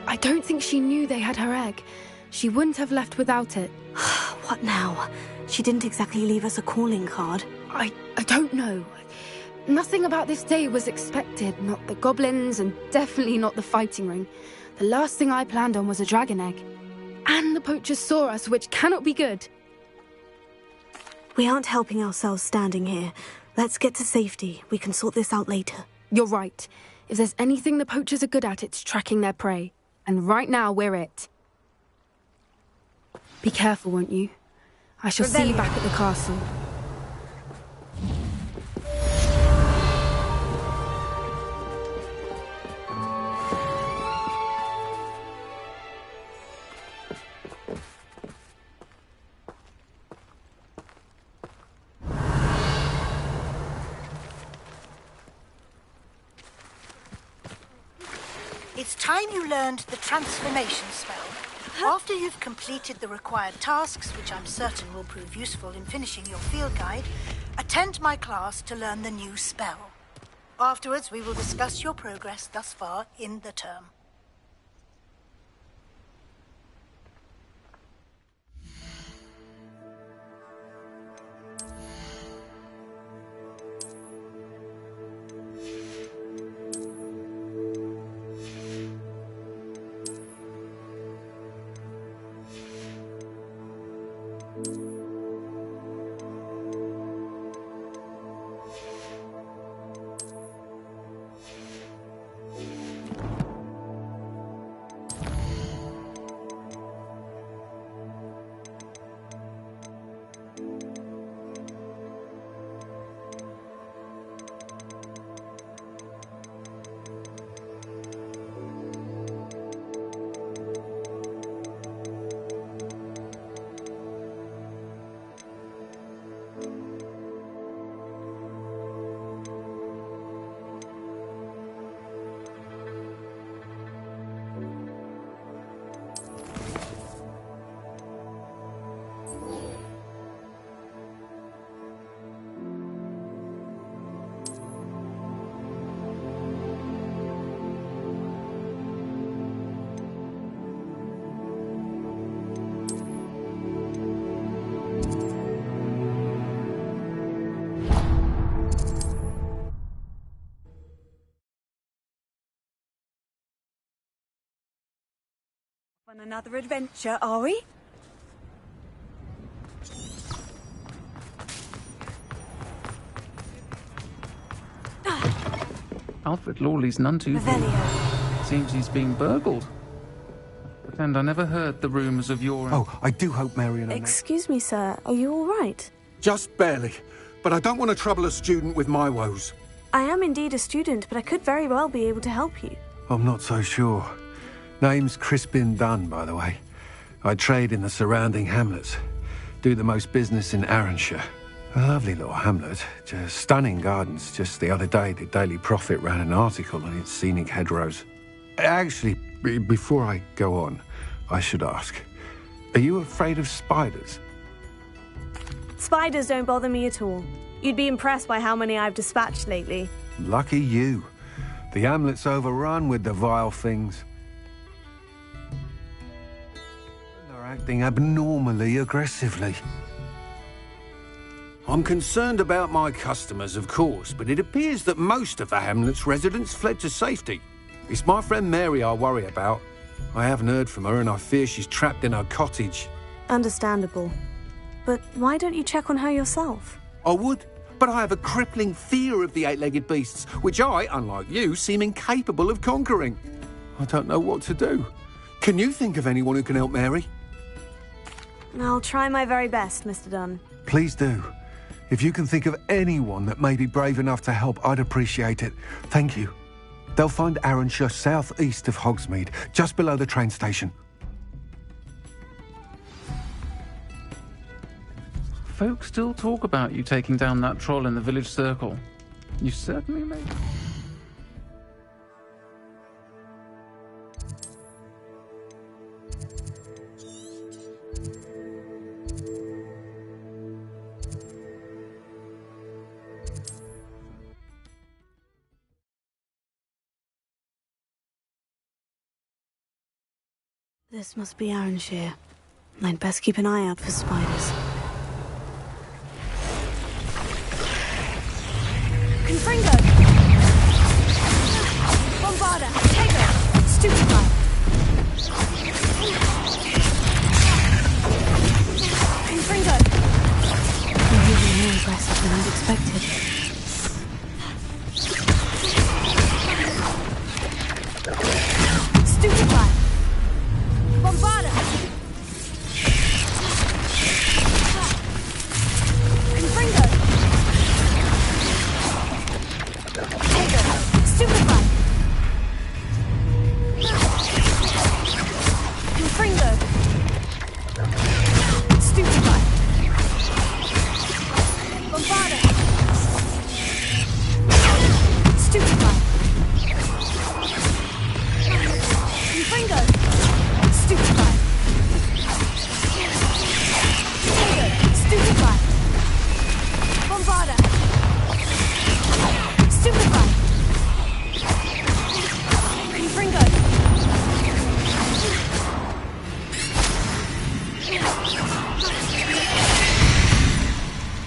I don't think she knew they had her egg. She wouldn't have left without it. What now? She didn't exactly leave us a calling card. I don't know. Nothing about this day was expected. Not the goblins, and definitely not the fighting ring. The last thing I planned on was a dragon egg. And the poachers saw us, which cannot be good. We aren't helping ourselves standing here. Let's get to safety. We can sort this out later. You're right. If there's anything the poachers are good at, it's tracking their prey. And right now, we're it. Be careful, won't you? I shall see you back at the castle. It's time you learned the transformation spell. After you've completed the required tasks, which I'm certain will prove useful in finishing your field guide, attend my class to learn the new spell. Afterwards, we will discuss your progress thus far in the term. On another adventure, are we? Alfred Lawley's none too big. Seems he's being burgled. Pretend I never heard the rumours of your... Oh, I do hope Mary and Excuse me, sir. Are you all right? Just barely. But I don't want to trouble a student with my woes. I am indeed a student, but I could very well be able to help you. I'm not so sure. Name's Crispin Dunn, by the way. I trade in the surrounding hamlets. Do the most business in Arranshire. A lovely little hamlet. Just stunning gardens. Just the other day, the Daily Prophet ran an article on its scenic hedgerows. Actually, before I go on, I should ask, are you afraid of spiders? Spiders don't bother me at all. You'd be impressed by how many I've dispatched lately. Lucky you. The hamlet's overrun with the vile things. They're acting abnormally aggressively. I'm concerned about my customers, of course, but it appears that most of the hamlet's residents fled to safety. It's my friend Mary I worry about. I haven't heard from her and I fear she's trapped in her cottage. Understandable. But why don't you check on her yourself? I would, but I have a crippling fear of the eight-legged beasts, which I, unlike you, seem incapable of conquering. I don't know what to do. Can you think of anyone who can help Mary? I'll try my very best, Mr. Dunn. Please do. If you can think of anyone that may be brave enough to help, I'd appreciate it. Thank you. They'll find Arranshire southeast of Hogsmeade, just below the train station. Folk still talk about you taking down that troll in the village circle. You certainly may. This must be Arranshire. I'd best keep an eye out for spiders. Confringo! Bombarda! Tego! Stupefy! Confringo! They're even more aggressive than I'd expected. Stupefy! Bombarda!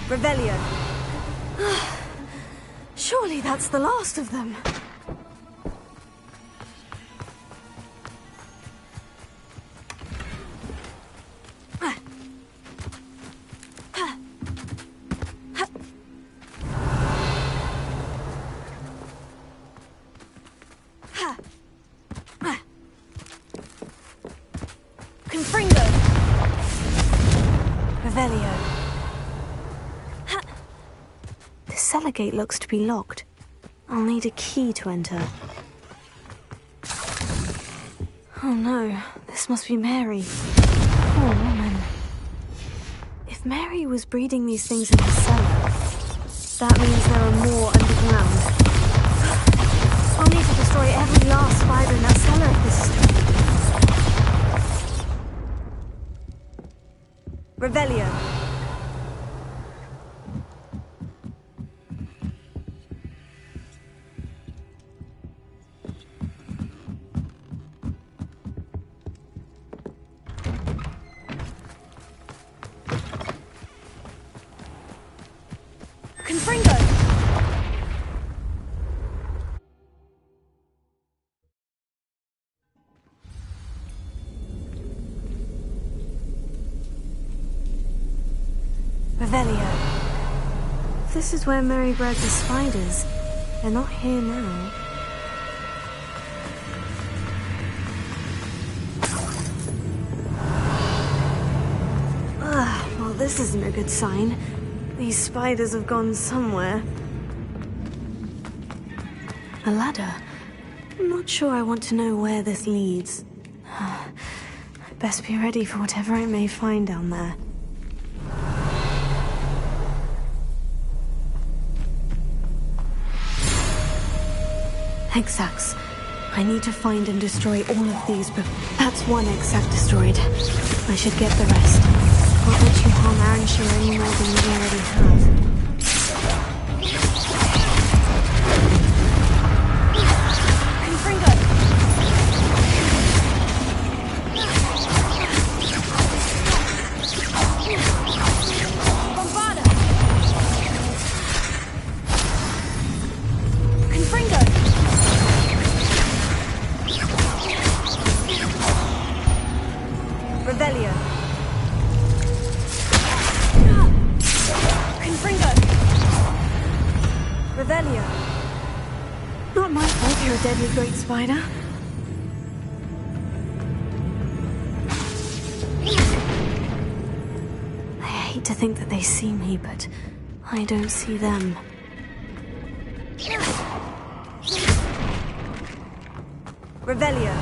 Revelio. Surely that's the last of them. Confringo. Revelio. The cellar gate looks to be locked. I'll need a key to enter. Oh no, this must be Mary. Poor woman. If Mary was breeding these things in the cellar, that means there are more underground. I'll need to destroy every last spider in that cellar if this is true. Revelio. Confringo. Revelio. This is where Mary bred the spiders. They're not here now. Well, this isn't a good sign. These spiders have gone somewhere. A ladder. I'm not sure I want to know where this leads. I'd best be ready for whatever I may find down there. Egg sacs. I need to find and destroy all of these, but that's one egg sac destroyed. I should get the rest. Can't let you harm Arrowshire any more than you already have. Not my fault you're a deadly great spider. I hate to think that they see me, but I don't see them. Revelio.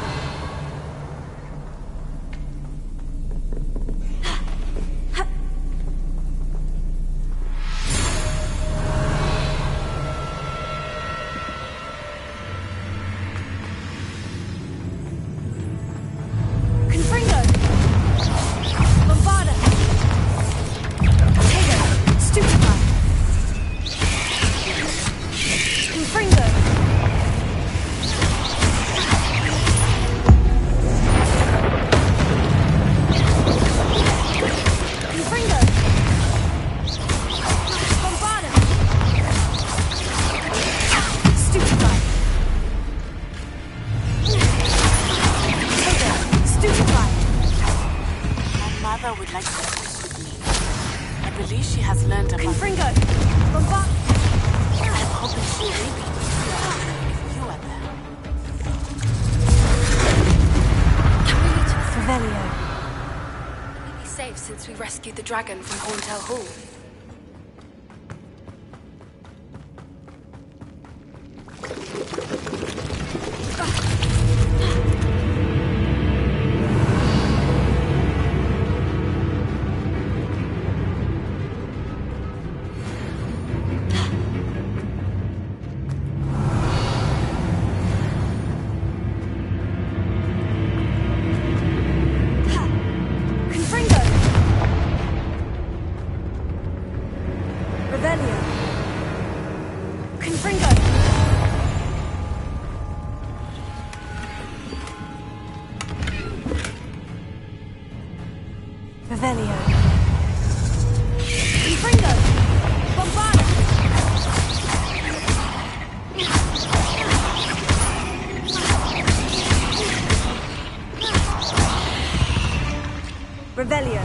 Since we rescued the dragon from Horntail Hall. Revelio. Confringo! Bombarda! Revelio.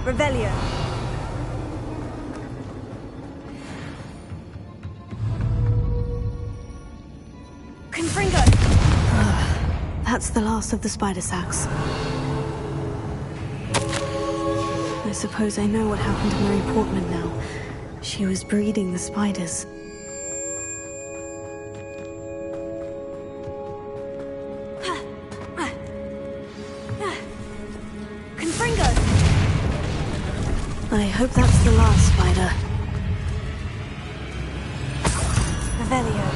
Revelio. Confringo! That's the last of the spider sacks. I suppose I know what happened to Mary Portman now. She was breeding the spiders. Confringo! I hope that's the last spider. Revelio.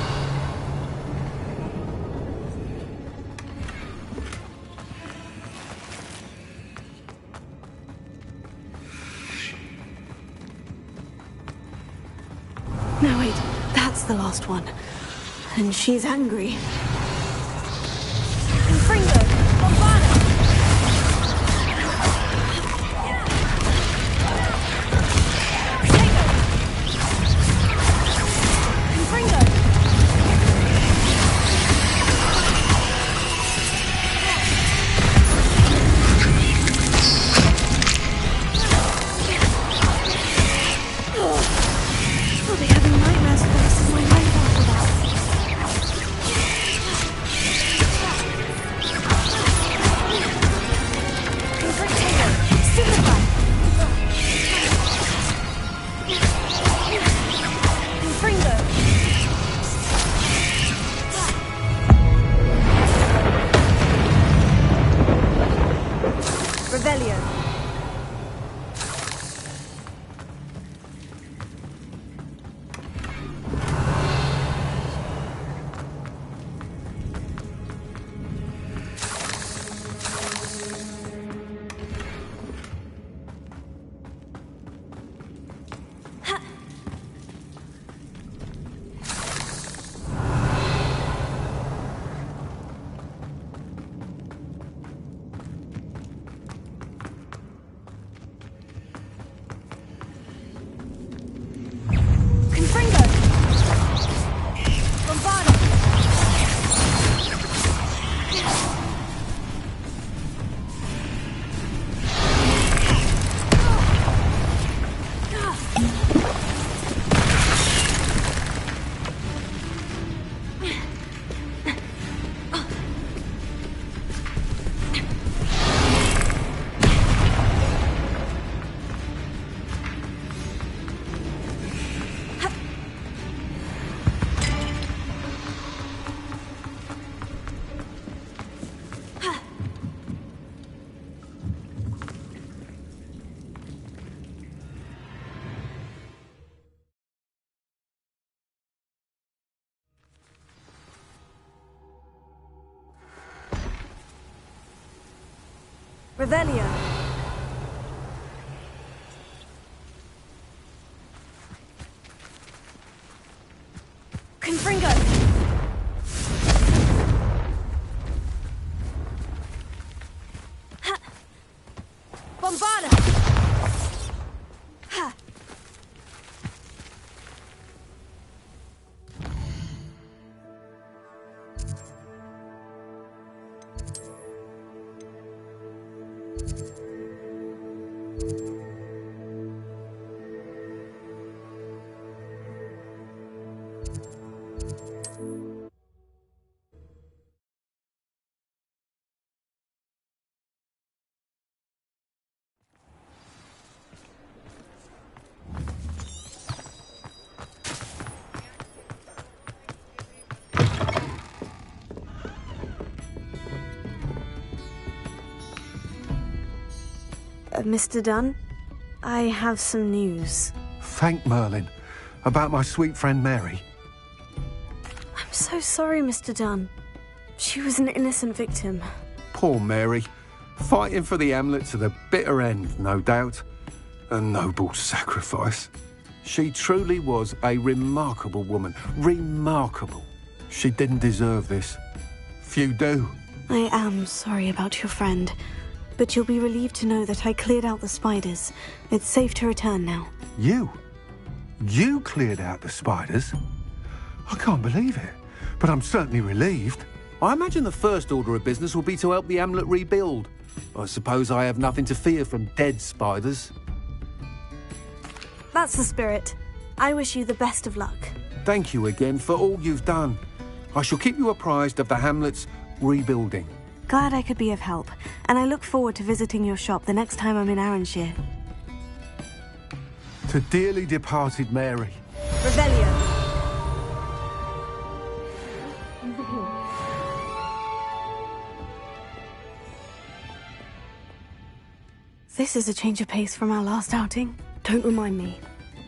No, wait, that's the last one. And she's angry. Confringo! Bombarda! I'll be having nightmares for the rest of my life after that. Revelio. Revelio. Confringo. Bombarda. Mr. Dunn, I have some news. Thank Merlin. About my sweet friend Mary. I'm so sorry, Mr. Dunn. She was an innocent victim. Poor Mary. Fighting for the Hamlet to the bitter end, no doubt. A noble sacrifice. She truly was a remarkable woman. Remarkable. She didn't deserve this. Few do. I am sorry about your friend, but you'll be relieved to know that I cleared out the spiders. It's safe to return now. You? You cleared out the spiders? I can't believe it, but I'm certainly relieved. I imagine the first order of business will be to help the Hamlet rebuild. I suppose I have nothing to fear from dead spiders. That's the spirit. I wish you the best of luck. Thank you again for all you've done. I shall keep you apprised of the Hamlet's rebuilding. Glad I could be of help, and I look forward to visiting your shop the next time I'm in Arranshire. To dearly departed Mary. Revelio. This is a change of pace from our last outing. Don't remind me.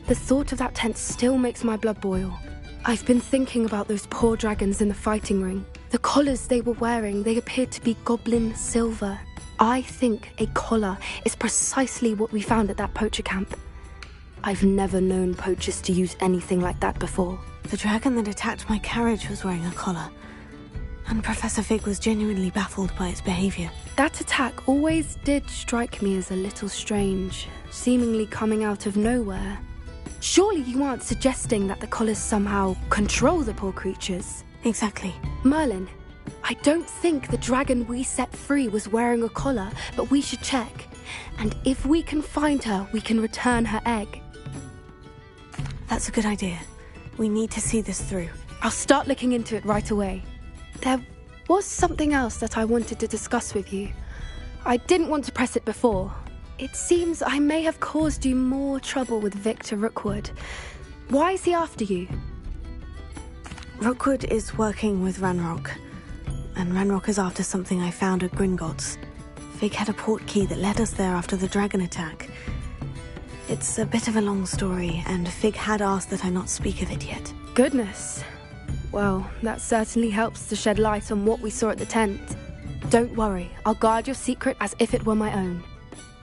The thought of that tent still makes my blood boil. I've been thinking about those poor dragons in the fighting ring. The collars they were wearing, they appeared to be goblin silver. I think a collar is precisely what we found at that poacher camp. I've never known poachers to use anything like that before. The dragon that attacked my carriage was wearing a collar, and Professor Fig was genuinely baffled by its behavior. That attack always did strike me as a little strange, seemingly coming out of nowhere. Surely you aren't suggesting that the collars somehow control the poor creatures? Exactly. Merlin, I don't think the dragon we set free was wearing a collar, but we should check. And if we can find her, we can return her egg. That's a good idea. We need to see this through. I'll start looking into it right away. There was something else that I wanted to discuss with you. I didn't want to press it before. It seems I may have caused you more trouble with Victor Rookwood. Why is he after you? Rookwood is working with Ranrock, and Ranrock is after something I found at Gringotts. Fig had a port key that led us there after the dragon attack. It's a bit of a long story, and Fig had asked that I not speak of it yet. Goodness. Well, that certainly helps to shed light on what we saw at the tent. Don't worry, I'll guard your secret as if it were my own.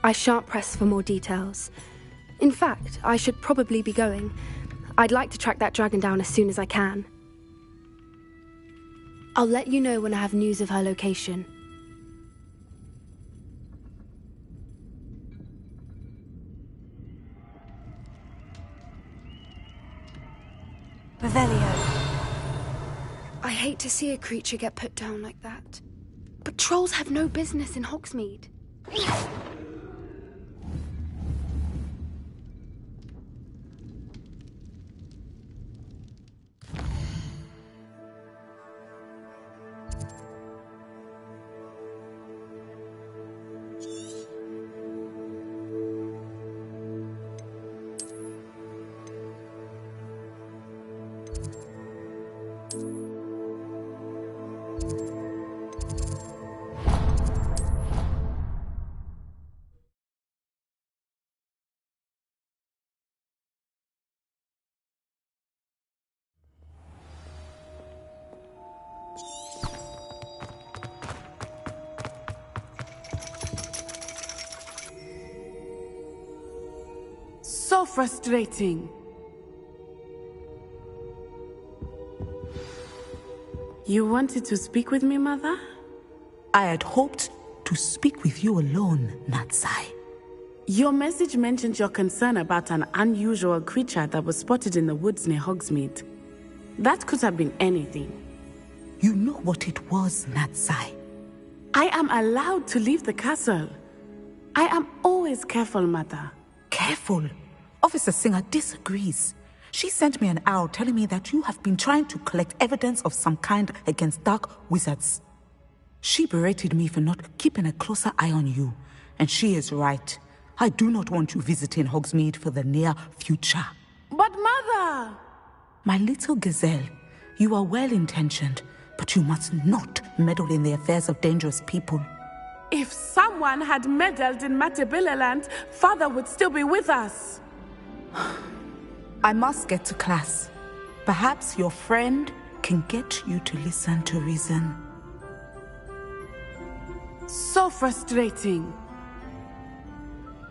I shan't press for more details. In fact, I should probably be going. I'd like to track that dragon down as soon as I can. I'll let you know when I have news of her location. Revelio. I hate to see a creature get put down like that. But trolls have no business in Hogsmeade. So frustrating. You wanted to speak with me, Mother? I had hoped to speak with you alone, Natsai. Your message mentioned your concern about an unusual creature that was spotted in the woods near Hogsmeade. That could have been anything. You know what it was, Natsai. I am allowed to leave the castle. I am always careful, Mother. Careful? Officer Singer disagrees. She sent me an owl telling me that you have been trying to collect evidence of some kind against dark wizards. She berated me for not keeping a closer eye on you, and she is right. I do not want you visiting Hogsmeade for the near future. But Mother! My little gazelle, you are well-intentioned, but you must not meddle in the affairs of dangerous people. If someone someone had meddled in Matabilaland, Father would still be with us. I must get to class. Perhaps your friend can get you to listen to reason. So frustrating.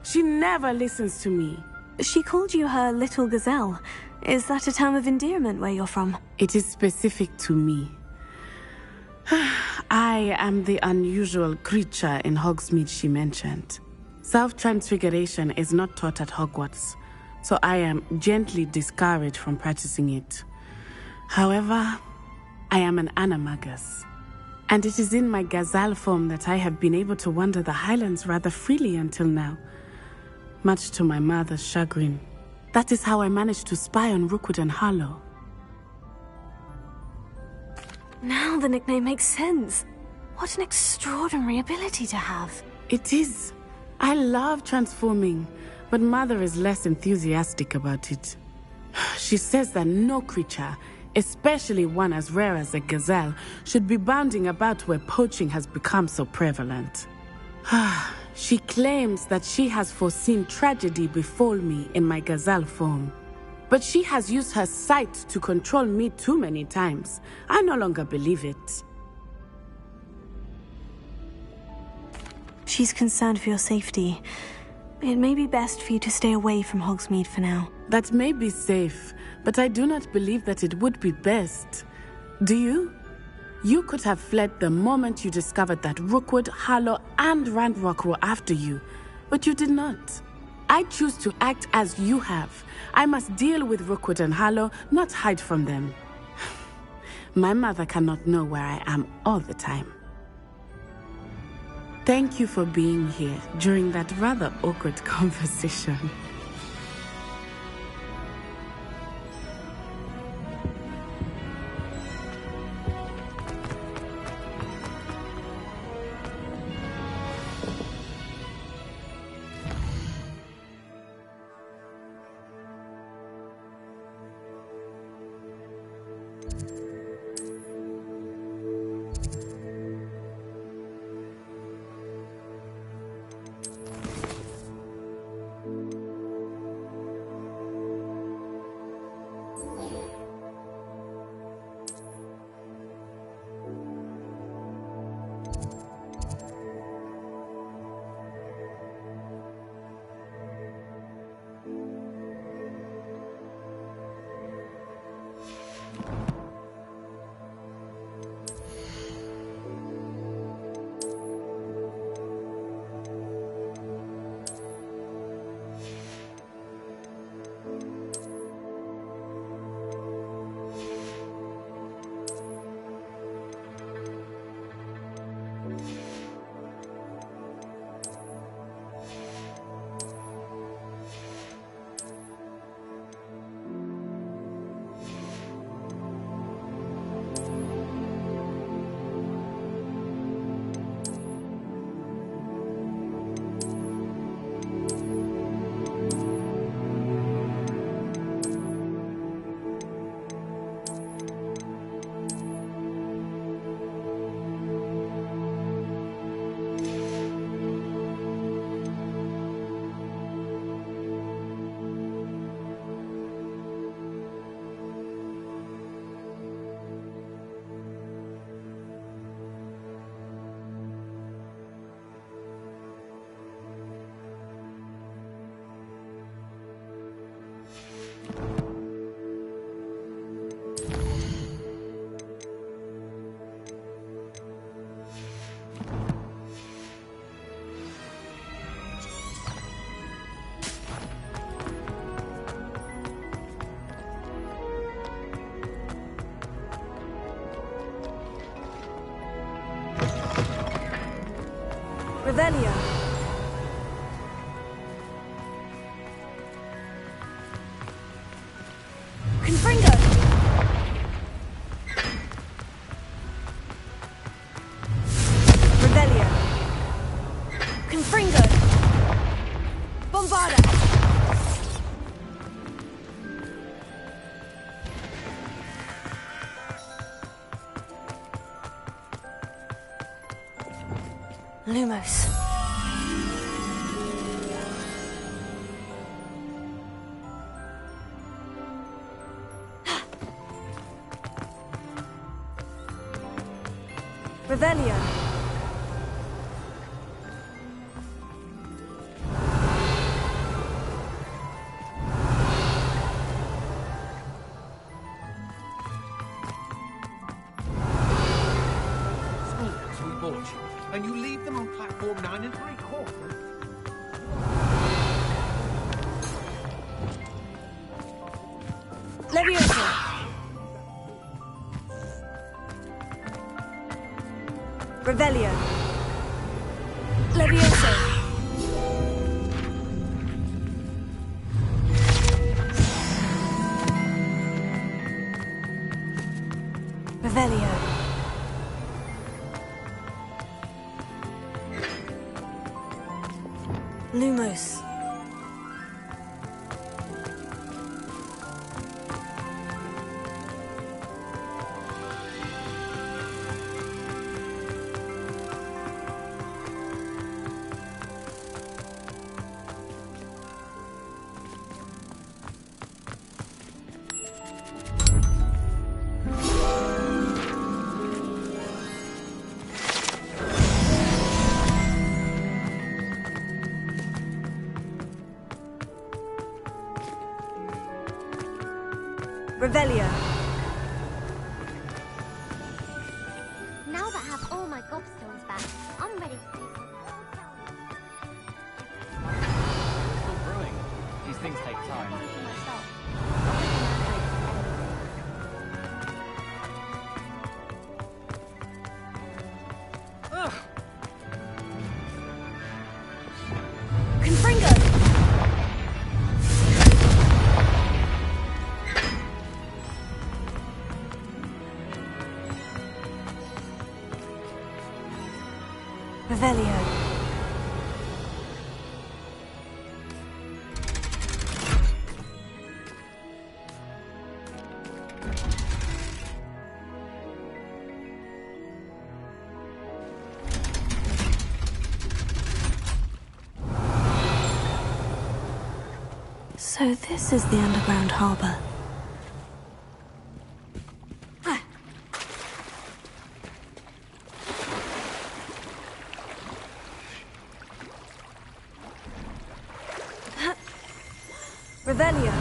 She never listens to me. She called you her little gazelle. Is that a term of endearment where you're from? It is specific to me. I am the unusual creature in Hogsmeade she mentioned. Self-transfiguration is not taught at Hogwarts, so I am gently discouraged from practicing it. However, I am an animagus, and it is in my gazelle form that I have been able to wander the Highlands rather freely until now, much to my mother's chagrin. That is how I managed to spy on Rookwood and Harlow. Now the nickname makes sense. What an extraordinary ability to have. It is. I love transforming, but Mother is less enthusiastic about it. She says that no creature, especially one as rare as a gazelle, should be bounding about where poaching has become so prevalent. She claims that she has foreseen tragedy befall me in my gazelle form. But she has used her sight to control me too many times. I no longer believe it. She's concerned for your safety. It may be best for you to stay away from Hogsmeade for now. That may be safe, but I do not believe that it would be best. Do you? You could have fled the moment you discovered that Rookwood, Harlow, and Ranrock were after you, but you did not. I choose to act as you have. I must deal with Rookwood and Harlow, not hide from them. My mother cannot know where I am all the time. Thank you for being here during that rather awkward conversation. Revelio. Confringo. Revelio. Confringo. Bombarda. Lumos. Revelio. School books we bought you, and you leave them on platform 9 3/4. Leviosa. Revelio. Leviosa. Revelio. Lumos. Revelio. Now that I have all my gobstones back, I'm ready to take on all challenges. We're still brewing. These things take time. Confringo. Revelio. So this is the underground harbor. Revelio.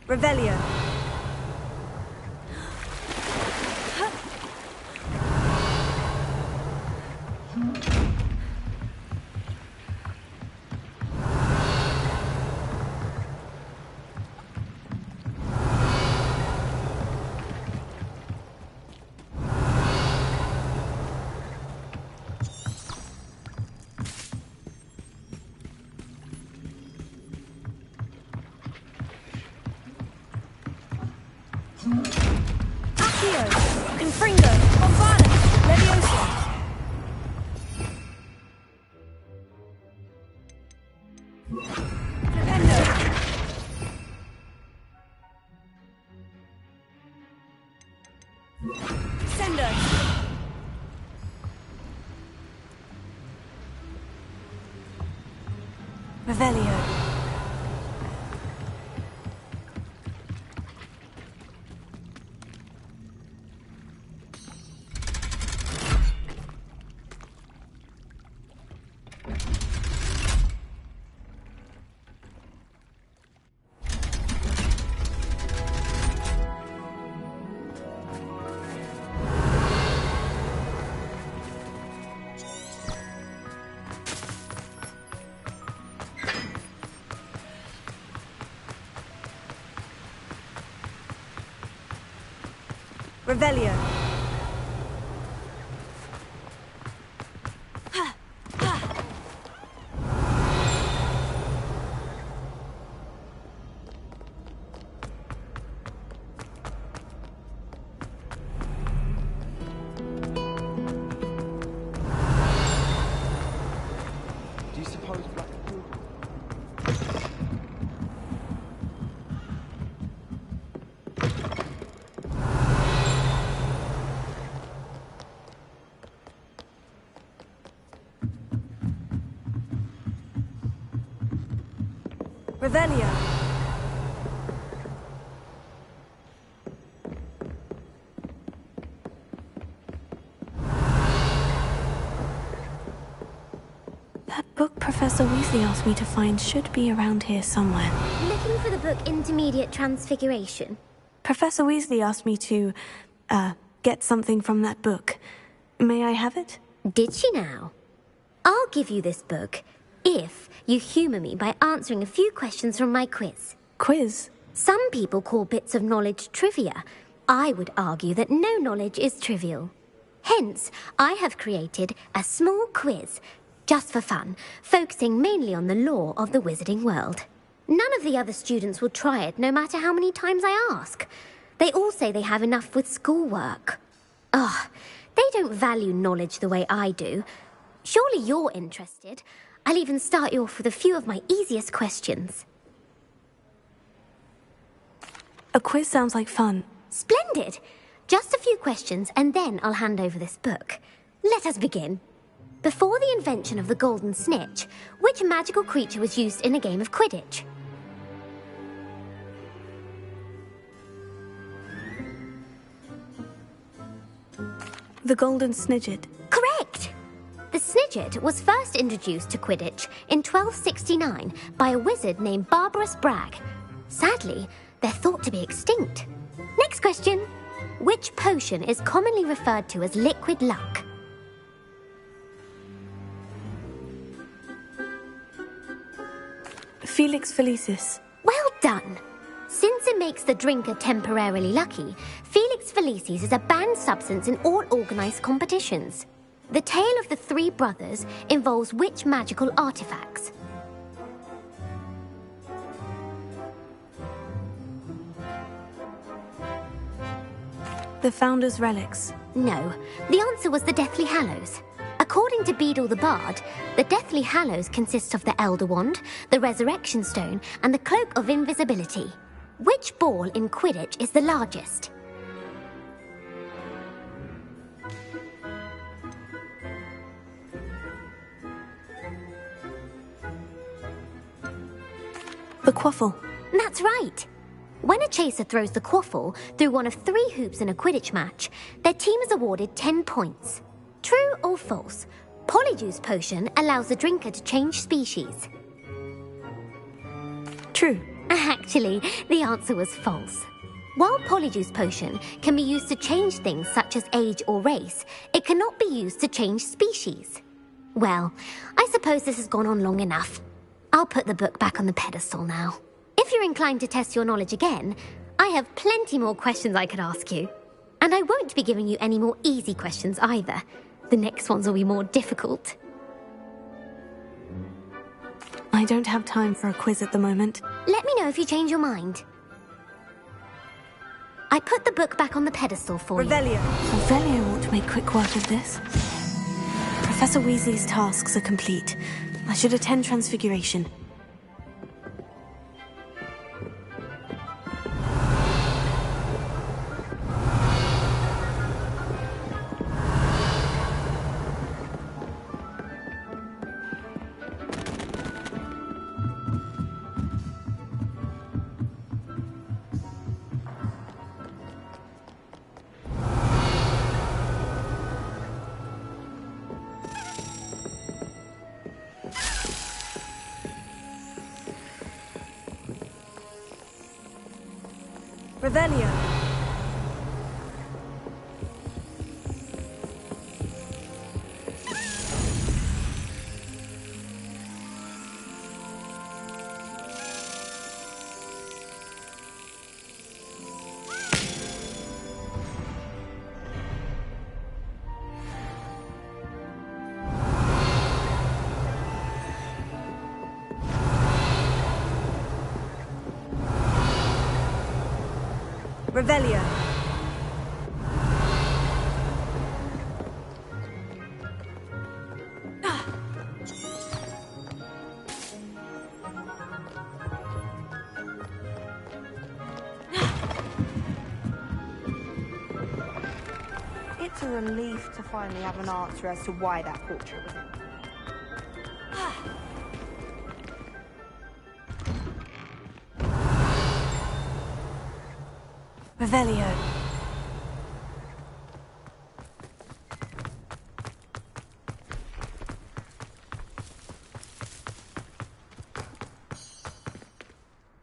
Revelio. Accio, Confringo, Varna, Leviosa. Flipendo. Sender. Revelio. Revelio. Revelio. That book Professor Weasley asked me to find should be around here somewhere. Looking for the book Intermediate Transfiguration? Professor Weasley asked me to, get something from that book. May I have it? Did she now? I'll give you this book if you humour me by answering a few questions from my quiz. Quiz? Some people call bits of knowledge trivia. I would argue that no knowledge is trivial. Hence, I have created a small quiz, just for fun, focusing mainly on the lore of the wizarding world. None of the other students will try it, no matter how many times I ask. They all say they have enough with schoolwork. Ugh, they don't value knowledge the way I do. Surely you're interested. I'll even start you off with a few of my easiest questions. A quiz sounds like fun. Splendid! Just a few questions, and then I'll hand over this book. Let us begin. Before the invention of the golden snitch, which magical creature was used in a game of Quidditch? The golden snidget. Correct! The snidget was first introduced to Quidditch in 1269 by a wizard named Barbarous Bragg. Sadly, they're thought to be extinct. Next question. Which potion is commonly referred to as liquid luck? Felix Felicis. Well done! Since it makes the drinker temporarily lucky, Felix Felicis is a banned substance in all organised competitions. The tale of the three brothers involves which magical artifacts? The Founder's Relics. No, the answer was the Deathly Hallows. According to Beadle the Bard, the Deathly Hallows consist of the Elder Wand, the Resurrection Stone, and the Cloak of Invisibility. Which ball in Quidditch is the largest? The Quaffle. That's right. When a chaser throws the quaffle through one of 3 hoops in a Quidditch match, their team is awarded 10 points. True or false? Polyjuice Potion allows the drinker to change species. True. Actually, the answer was false. While Polyjuice Potion can be used to change things such as age or race, it cannot be used to change species. Well, I suppose this has gone on long enough. I'll put the book back on the pedestal now. If you're inclined to test your knowledge again, I have plenty more questions I could ask you. And I won't be giving you any more easy questions either. The next ones will be more difficult. I don't have time for a quiz at the moment. Let me know if you change your mind. I put the book back on the pedestal for you. Revelio ought to make quick work of this. Professor Weasley's tasks are complete. I should attend Transfiguration. Revelio. Revelio. It's a relief to finally have an answer as to why that portrait was in. Revelio.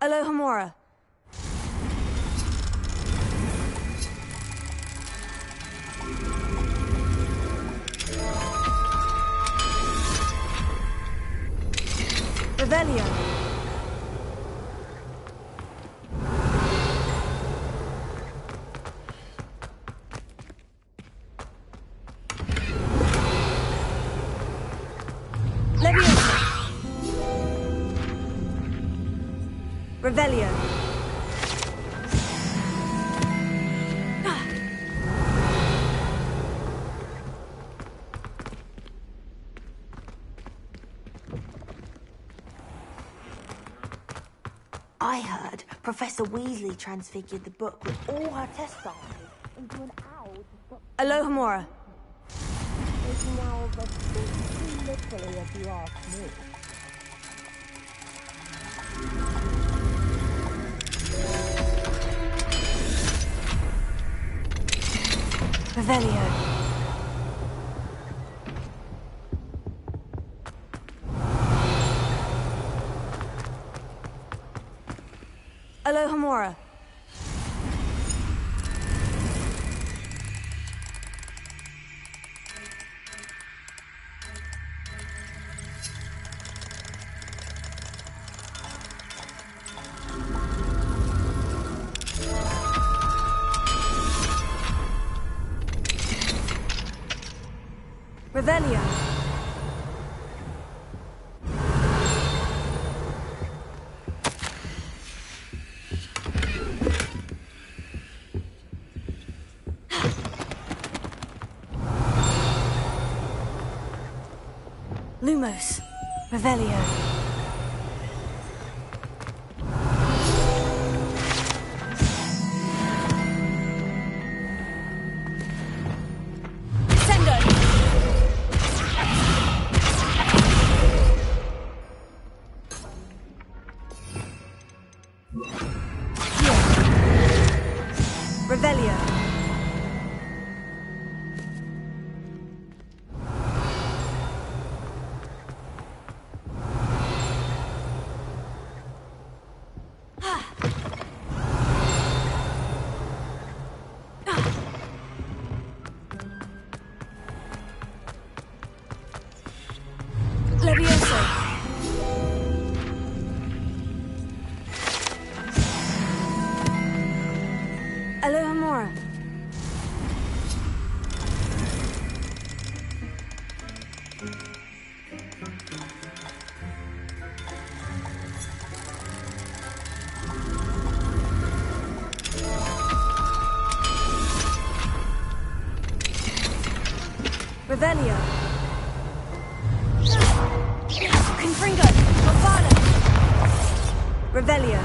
Alohomora. Revelio. Leviosa. Revelio. I heard Professor Weasley transfigured the book with all her test samples into an owl to stop... Alohomora. Taking owls a bit too literally, if you ask me. Revelio. Alohomora. Revelio. Lumos. Revelio. Sendo. Revelio. Levioso. Alohomora. Revelio. Confringo. Varna. Revelio.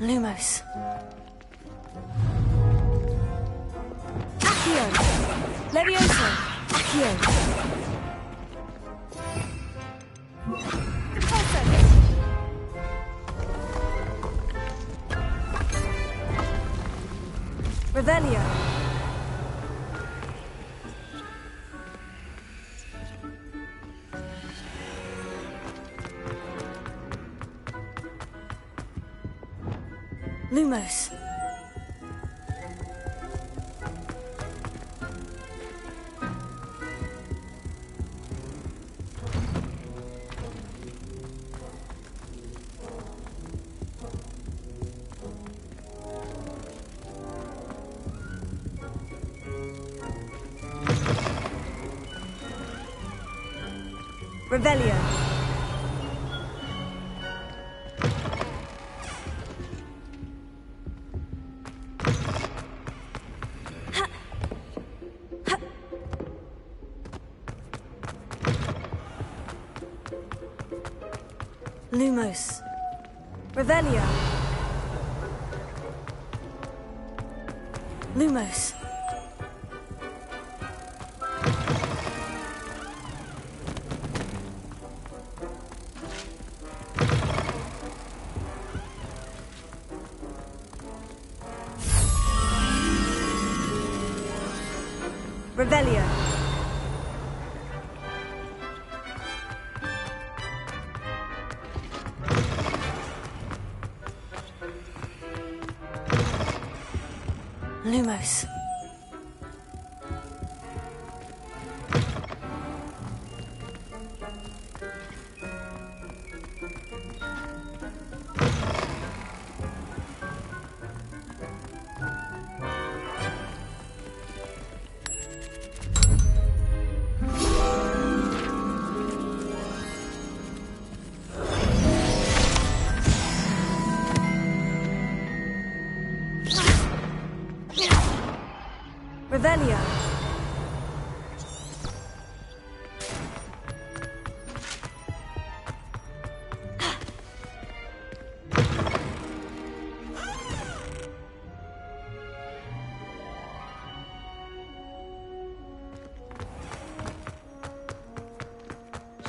Lumos. Accio. Levioso. Accio. Revelio. Lumos. Revelio. Lumos. Revelio. Lumos. Revelio. Lumos. Revelio.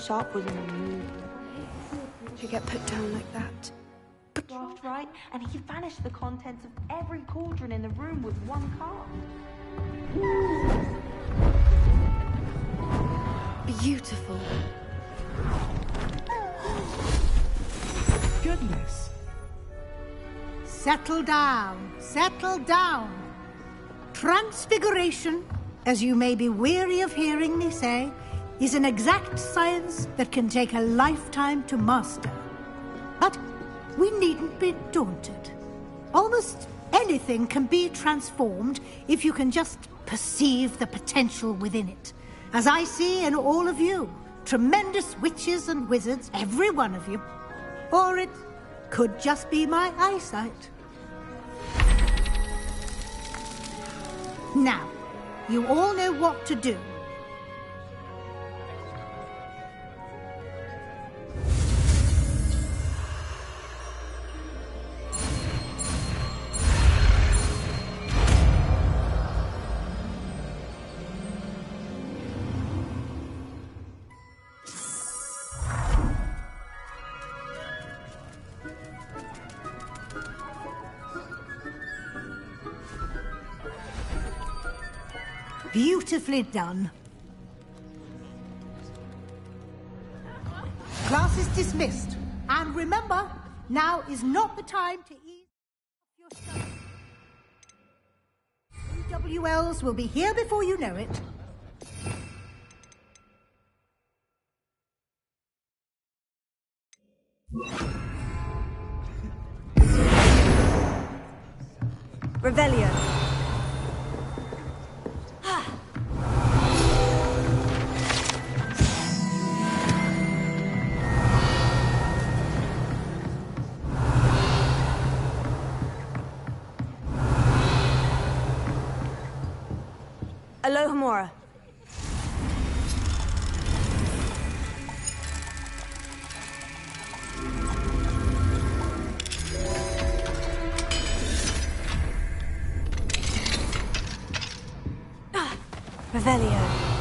Sharp was in the mood. To get put down like that. Draft right, and he vanished the contents of every cauldron in the room with one card. Beautiful. Goodness. Settle down. Settle down. Transfiguration, as you may be weary of hearing me say, is an exact science that can take a lifetime to master. But we needn't be daunted. Almost anything can be transformed if you can just perceive the potential within it. As I see in all of you, tremendous witches and wizards, every one of you. Or it could just be my eyesight. Now, you all know what to do. Beautifully done. Class is dismissed. And remember, now is not the time to ease your studies. WLs will be here before you know it. Revelio. Alohomora. Revelio.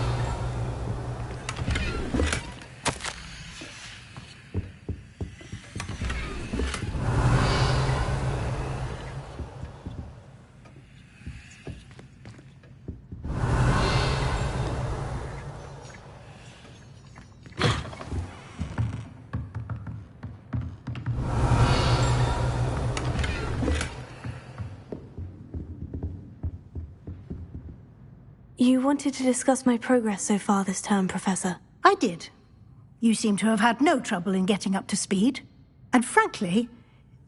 You wanted to discuss my progress so far this term, Professor. I did. You seem to have had no trouble in getting up to speed. And frankly,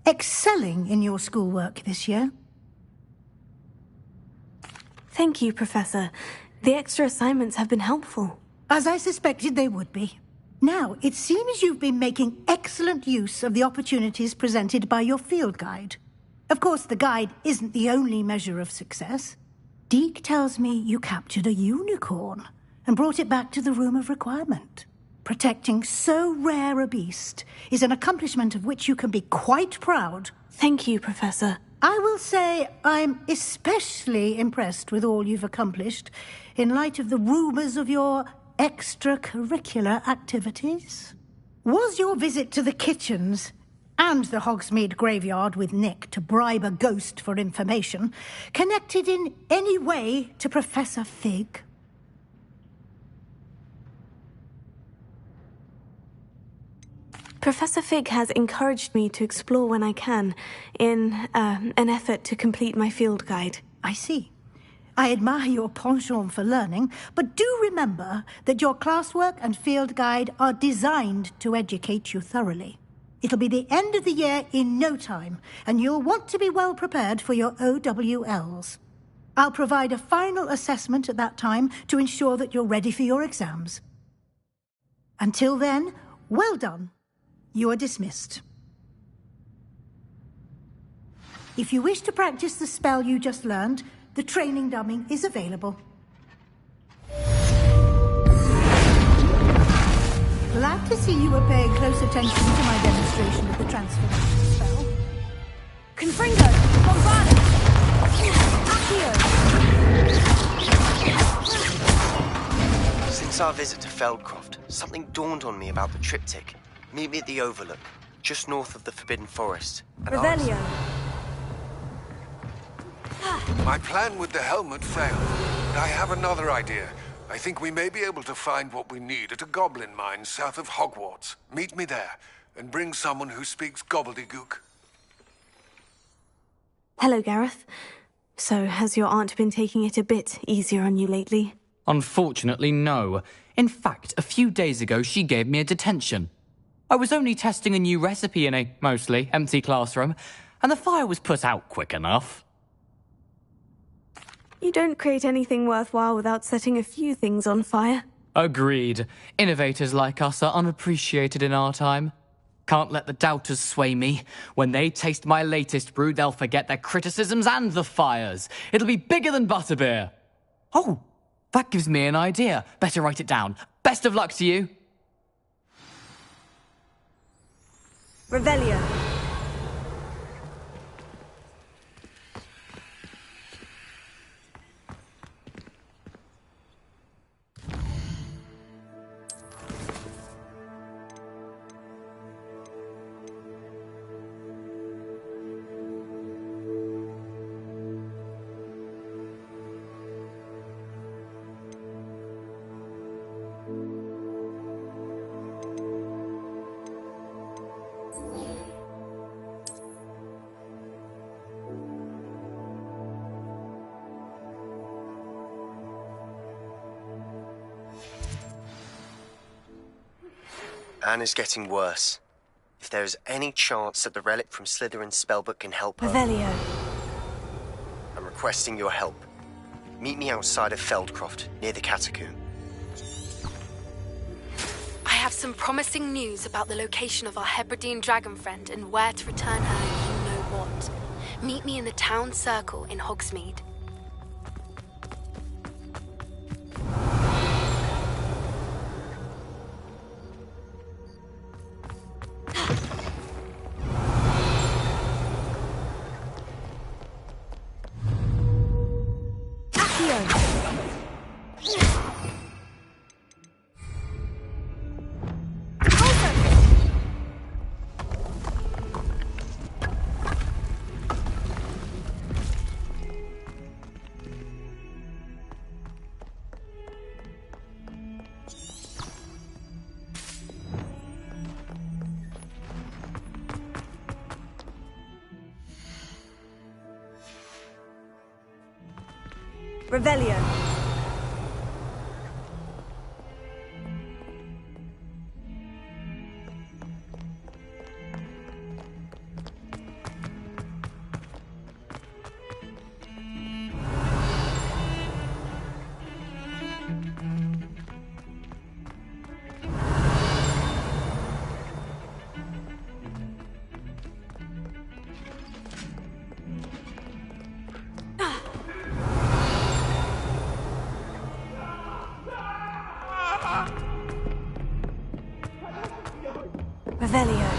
excelling in your schoolwork this year. Thank you, Professor. The extra assignments have been helpful. As I suspected they would be. Now, it seems you've been making excellent use of the opportunities presented by your field guide. Of course, the guide isn't the only measure of success. Deke tells me you captured a unicorn and brought it back to the Room of Requirement. Protecting so rare a beast is an accomplishment of which you can be quite proud. Thank you, Professor. I will say I'm especially impressed with all you've accomplished in light of the rumours of your extracurricular activities. Was your visit to the kitchens and the Hogsmeade graveyard with Nick to bribe a ghost for information connected in any way to Professor Fig? Professor Fig has encouraged me to explore when I can, in an effort to complete my field guide. I see. I admire your penchant for learning, but do remember that your classwork and field guide are designed to educate you thoroughly. It'll be the end of the year in no time, and you'll want to be well prepared for your OWLs. I'll provide a final assessment at that time to ensure that you're ready for your exams. Until then, well done. You are dismissed. If you wish to practice the spell you just learned, the training dummy is available. Glad to see you were paying close attention to my demonstration of the transformation spell. Confringo! Bombardus! Accio! Since our visit to Feldcroft, something dawned on me about the triptych. Meet me at the Overlook, just north of the Forbidden Forest. Revelio. My plan with the helmet failed, but I have another idea. I think we may be able to find what we need at a goblin mine south of Hogwarts. Meet me there, and bring someone who speaks gobbledygook. Hello, Gareth. So, has your aunt been taking it a bit easier on you lately? Unfortunately, no. In fact, a few days ago, she gave me a detention. I was only testing a new recipe in a mostly empty classroom, and the fire was put out quick enough. You don't create anything worthwhile without setting a few things on fire. Agreed. Innovators like us are unappreciated in our time. Can't let the doubters sway me. When they taste my latest brew, they'll forget their criticisms and the fires. It'll be bigger than butterbeer. Oh, that gives me an idea. Better write it down. Best of luck to you. Revelio. Anna's getting worse. If there is any chance that the relic from Slytherin's spellbook can help her... Revelio. I'm requesting your help. Meet me outside of Feldcroft, near the catacomb. I have some promising news about the location of our Hebridean dragon friend and where to return her if you know what. Meet me in the town circle in Hogsmeade. Revelio. Revelio.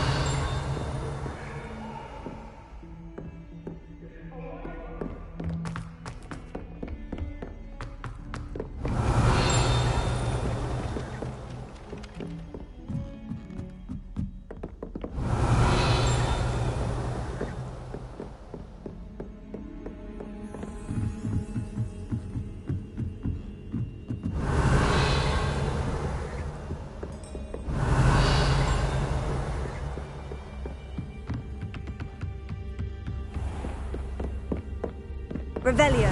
Revelio.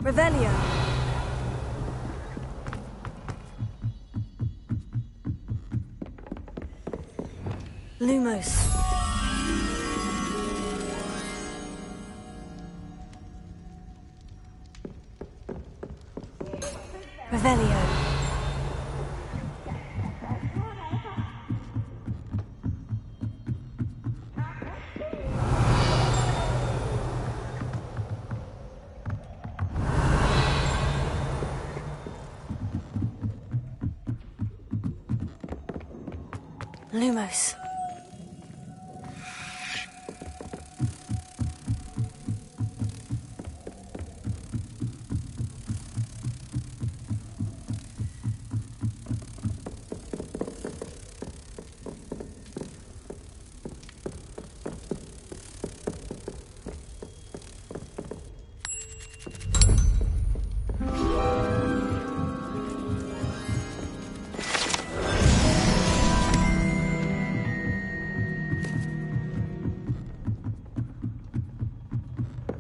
Revelio. Lumos. Revelio. Lumos.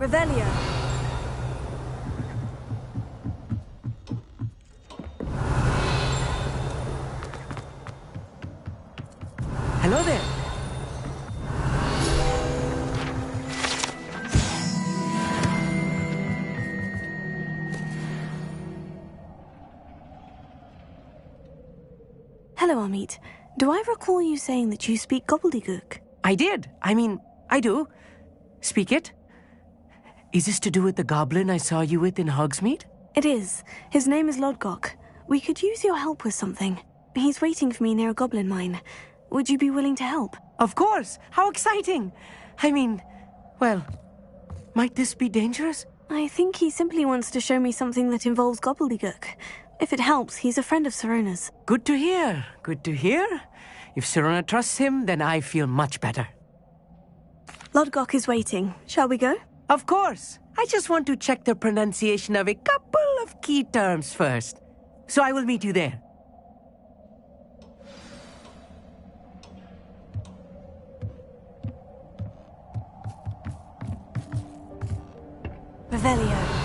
Revelio. Hello there. Hello, Amit. Do I recall you saying that you speak gobbledygook? I did. I do. Speak it. Is this to do with the goblin I saw you with in Hogsmeade? It is. His name is Lodgok. We could use your help with something. He's waiting for me near a goblin mine. Would you be willing to help? Of course. How exciting. Well, might this be dangerous? I think he simply wants to show me something that involves gobbledygook. If it helps, he's a friend of Sirona's. Good to hear. Good to hear. If Sirona trusts him, then I feel much better. Lodgok is waiting. Shall we go? Of course. I just want to check the pronunciation of a couple of key terms first. So I will meet you there. Revelio.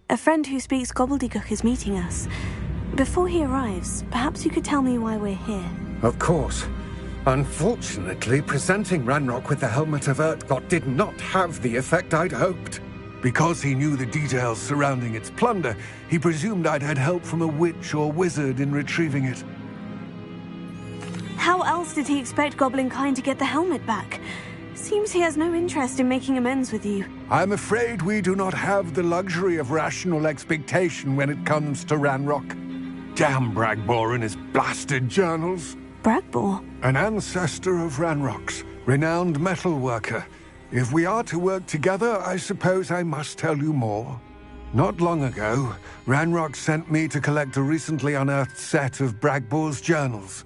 A friend who speaks gobbledygook is meeting us. Before he arrives, perhaps you could tell me why we're here. Of course. Unfortunately, presenting Ranrock with the Helmet of Urtkot did not have the effect I'd hoped. Because he knew the details surrounding its plunder, he presumed I'd had help from a witch or wizard in retrieving it. How else did he expect Goblinkind to get the helmet back? Seems he has no interest in making amends with you. I'm afraid we do not have the luxury of rational expectation when it comes to Ranrock. Damn Bragbor and his blasted journals. Bragbor? An ancestor of Ranrock's, renowned metal worker. If we are to work together, I suppose I must tell you more. Not long ago, Ranrock sent me to collect a recently unearthed set of Bragbor's journals.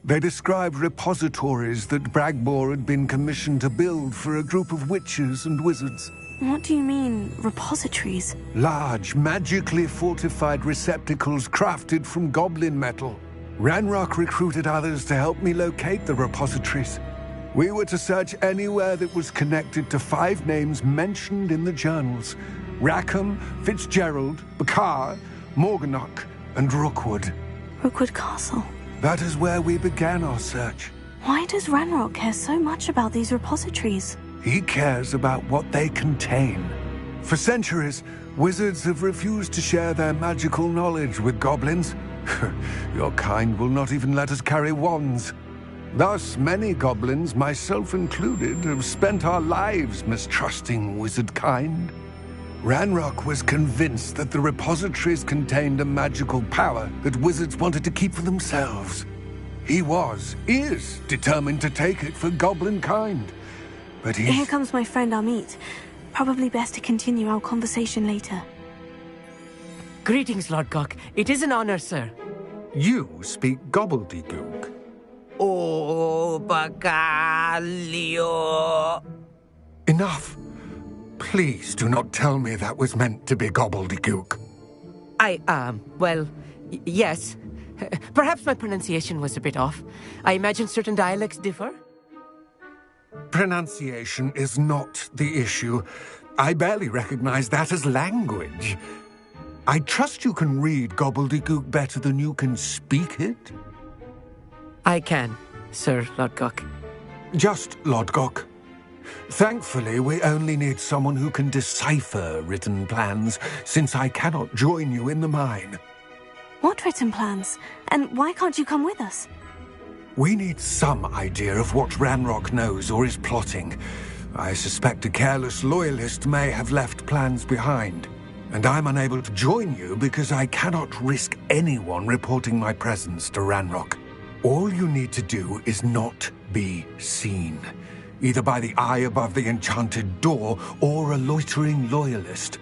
They described repositories that Bragbor had been commissioned to build for a group of witches and wizards. What do you mean, repositories? Large, magically fortified receptacles crafted from goblin metal. Ranrock recruited others to help me locate the repositories. We were to search anywhere that was connected to 5 names mentioned in the journals. Rackham, Fitzgerald, Bakar, Morganach, and Rookwood. Rookwood Castle. That is where we began our search. Why does Ranrock care so much about these repositories? He cares about what they contain. For centuries, wizards have refused to share their magical knowledge with goblins. Your kind will not even let us carry wands. Thus, many goblins, myself included, have spent our lives mistrusting wizard kind. Ranrock was convinced that the repositories contained a magical power that wizards wanted to keep for themselves. He is determined to take it for goblin kind. But Here comes my friend Amit. Probably best to continue our conversation later. Greetings, Lord Gok. It is an honor, sir. You speak gobbledygook. Oh, Bacalio. Enough. Please do not tell me that was meant to be gobbledygook. Well, yes. Perhaps my pronunciation was a bit off. I imagine certain dialects differ. Pronunciation is not the issue. I barely recognize that as language. I trust you can read gobbledygook better than you can speak it? I can, Sir Lodgok. Just Lodgok. Thankfully, we only need someone who can decipher written plans, since I cannot join you in the mine. What written plans? And why can't you come with us? We need some idea of what Ranrock knows or is plotting. I suspect a careless loyalist may have left plans behind. And I'm unable to join you because I cannot risk anyone reporting my presence to Ranrock. All you need to do is not be seen, either by the eye above the enchanted door or a loitering loyalist.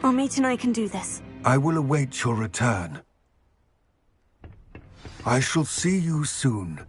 Amit and I can do this. I will await your return. I shall see you soon.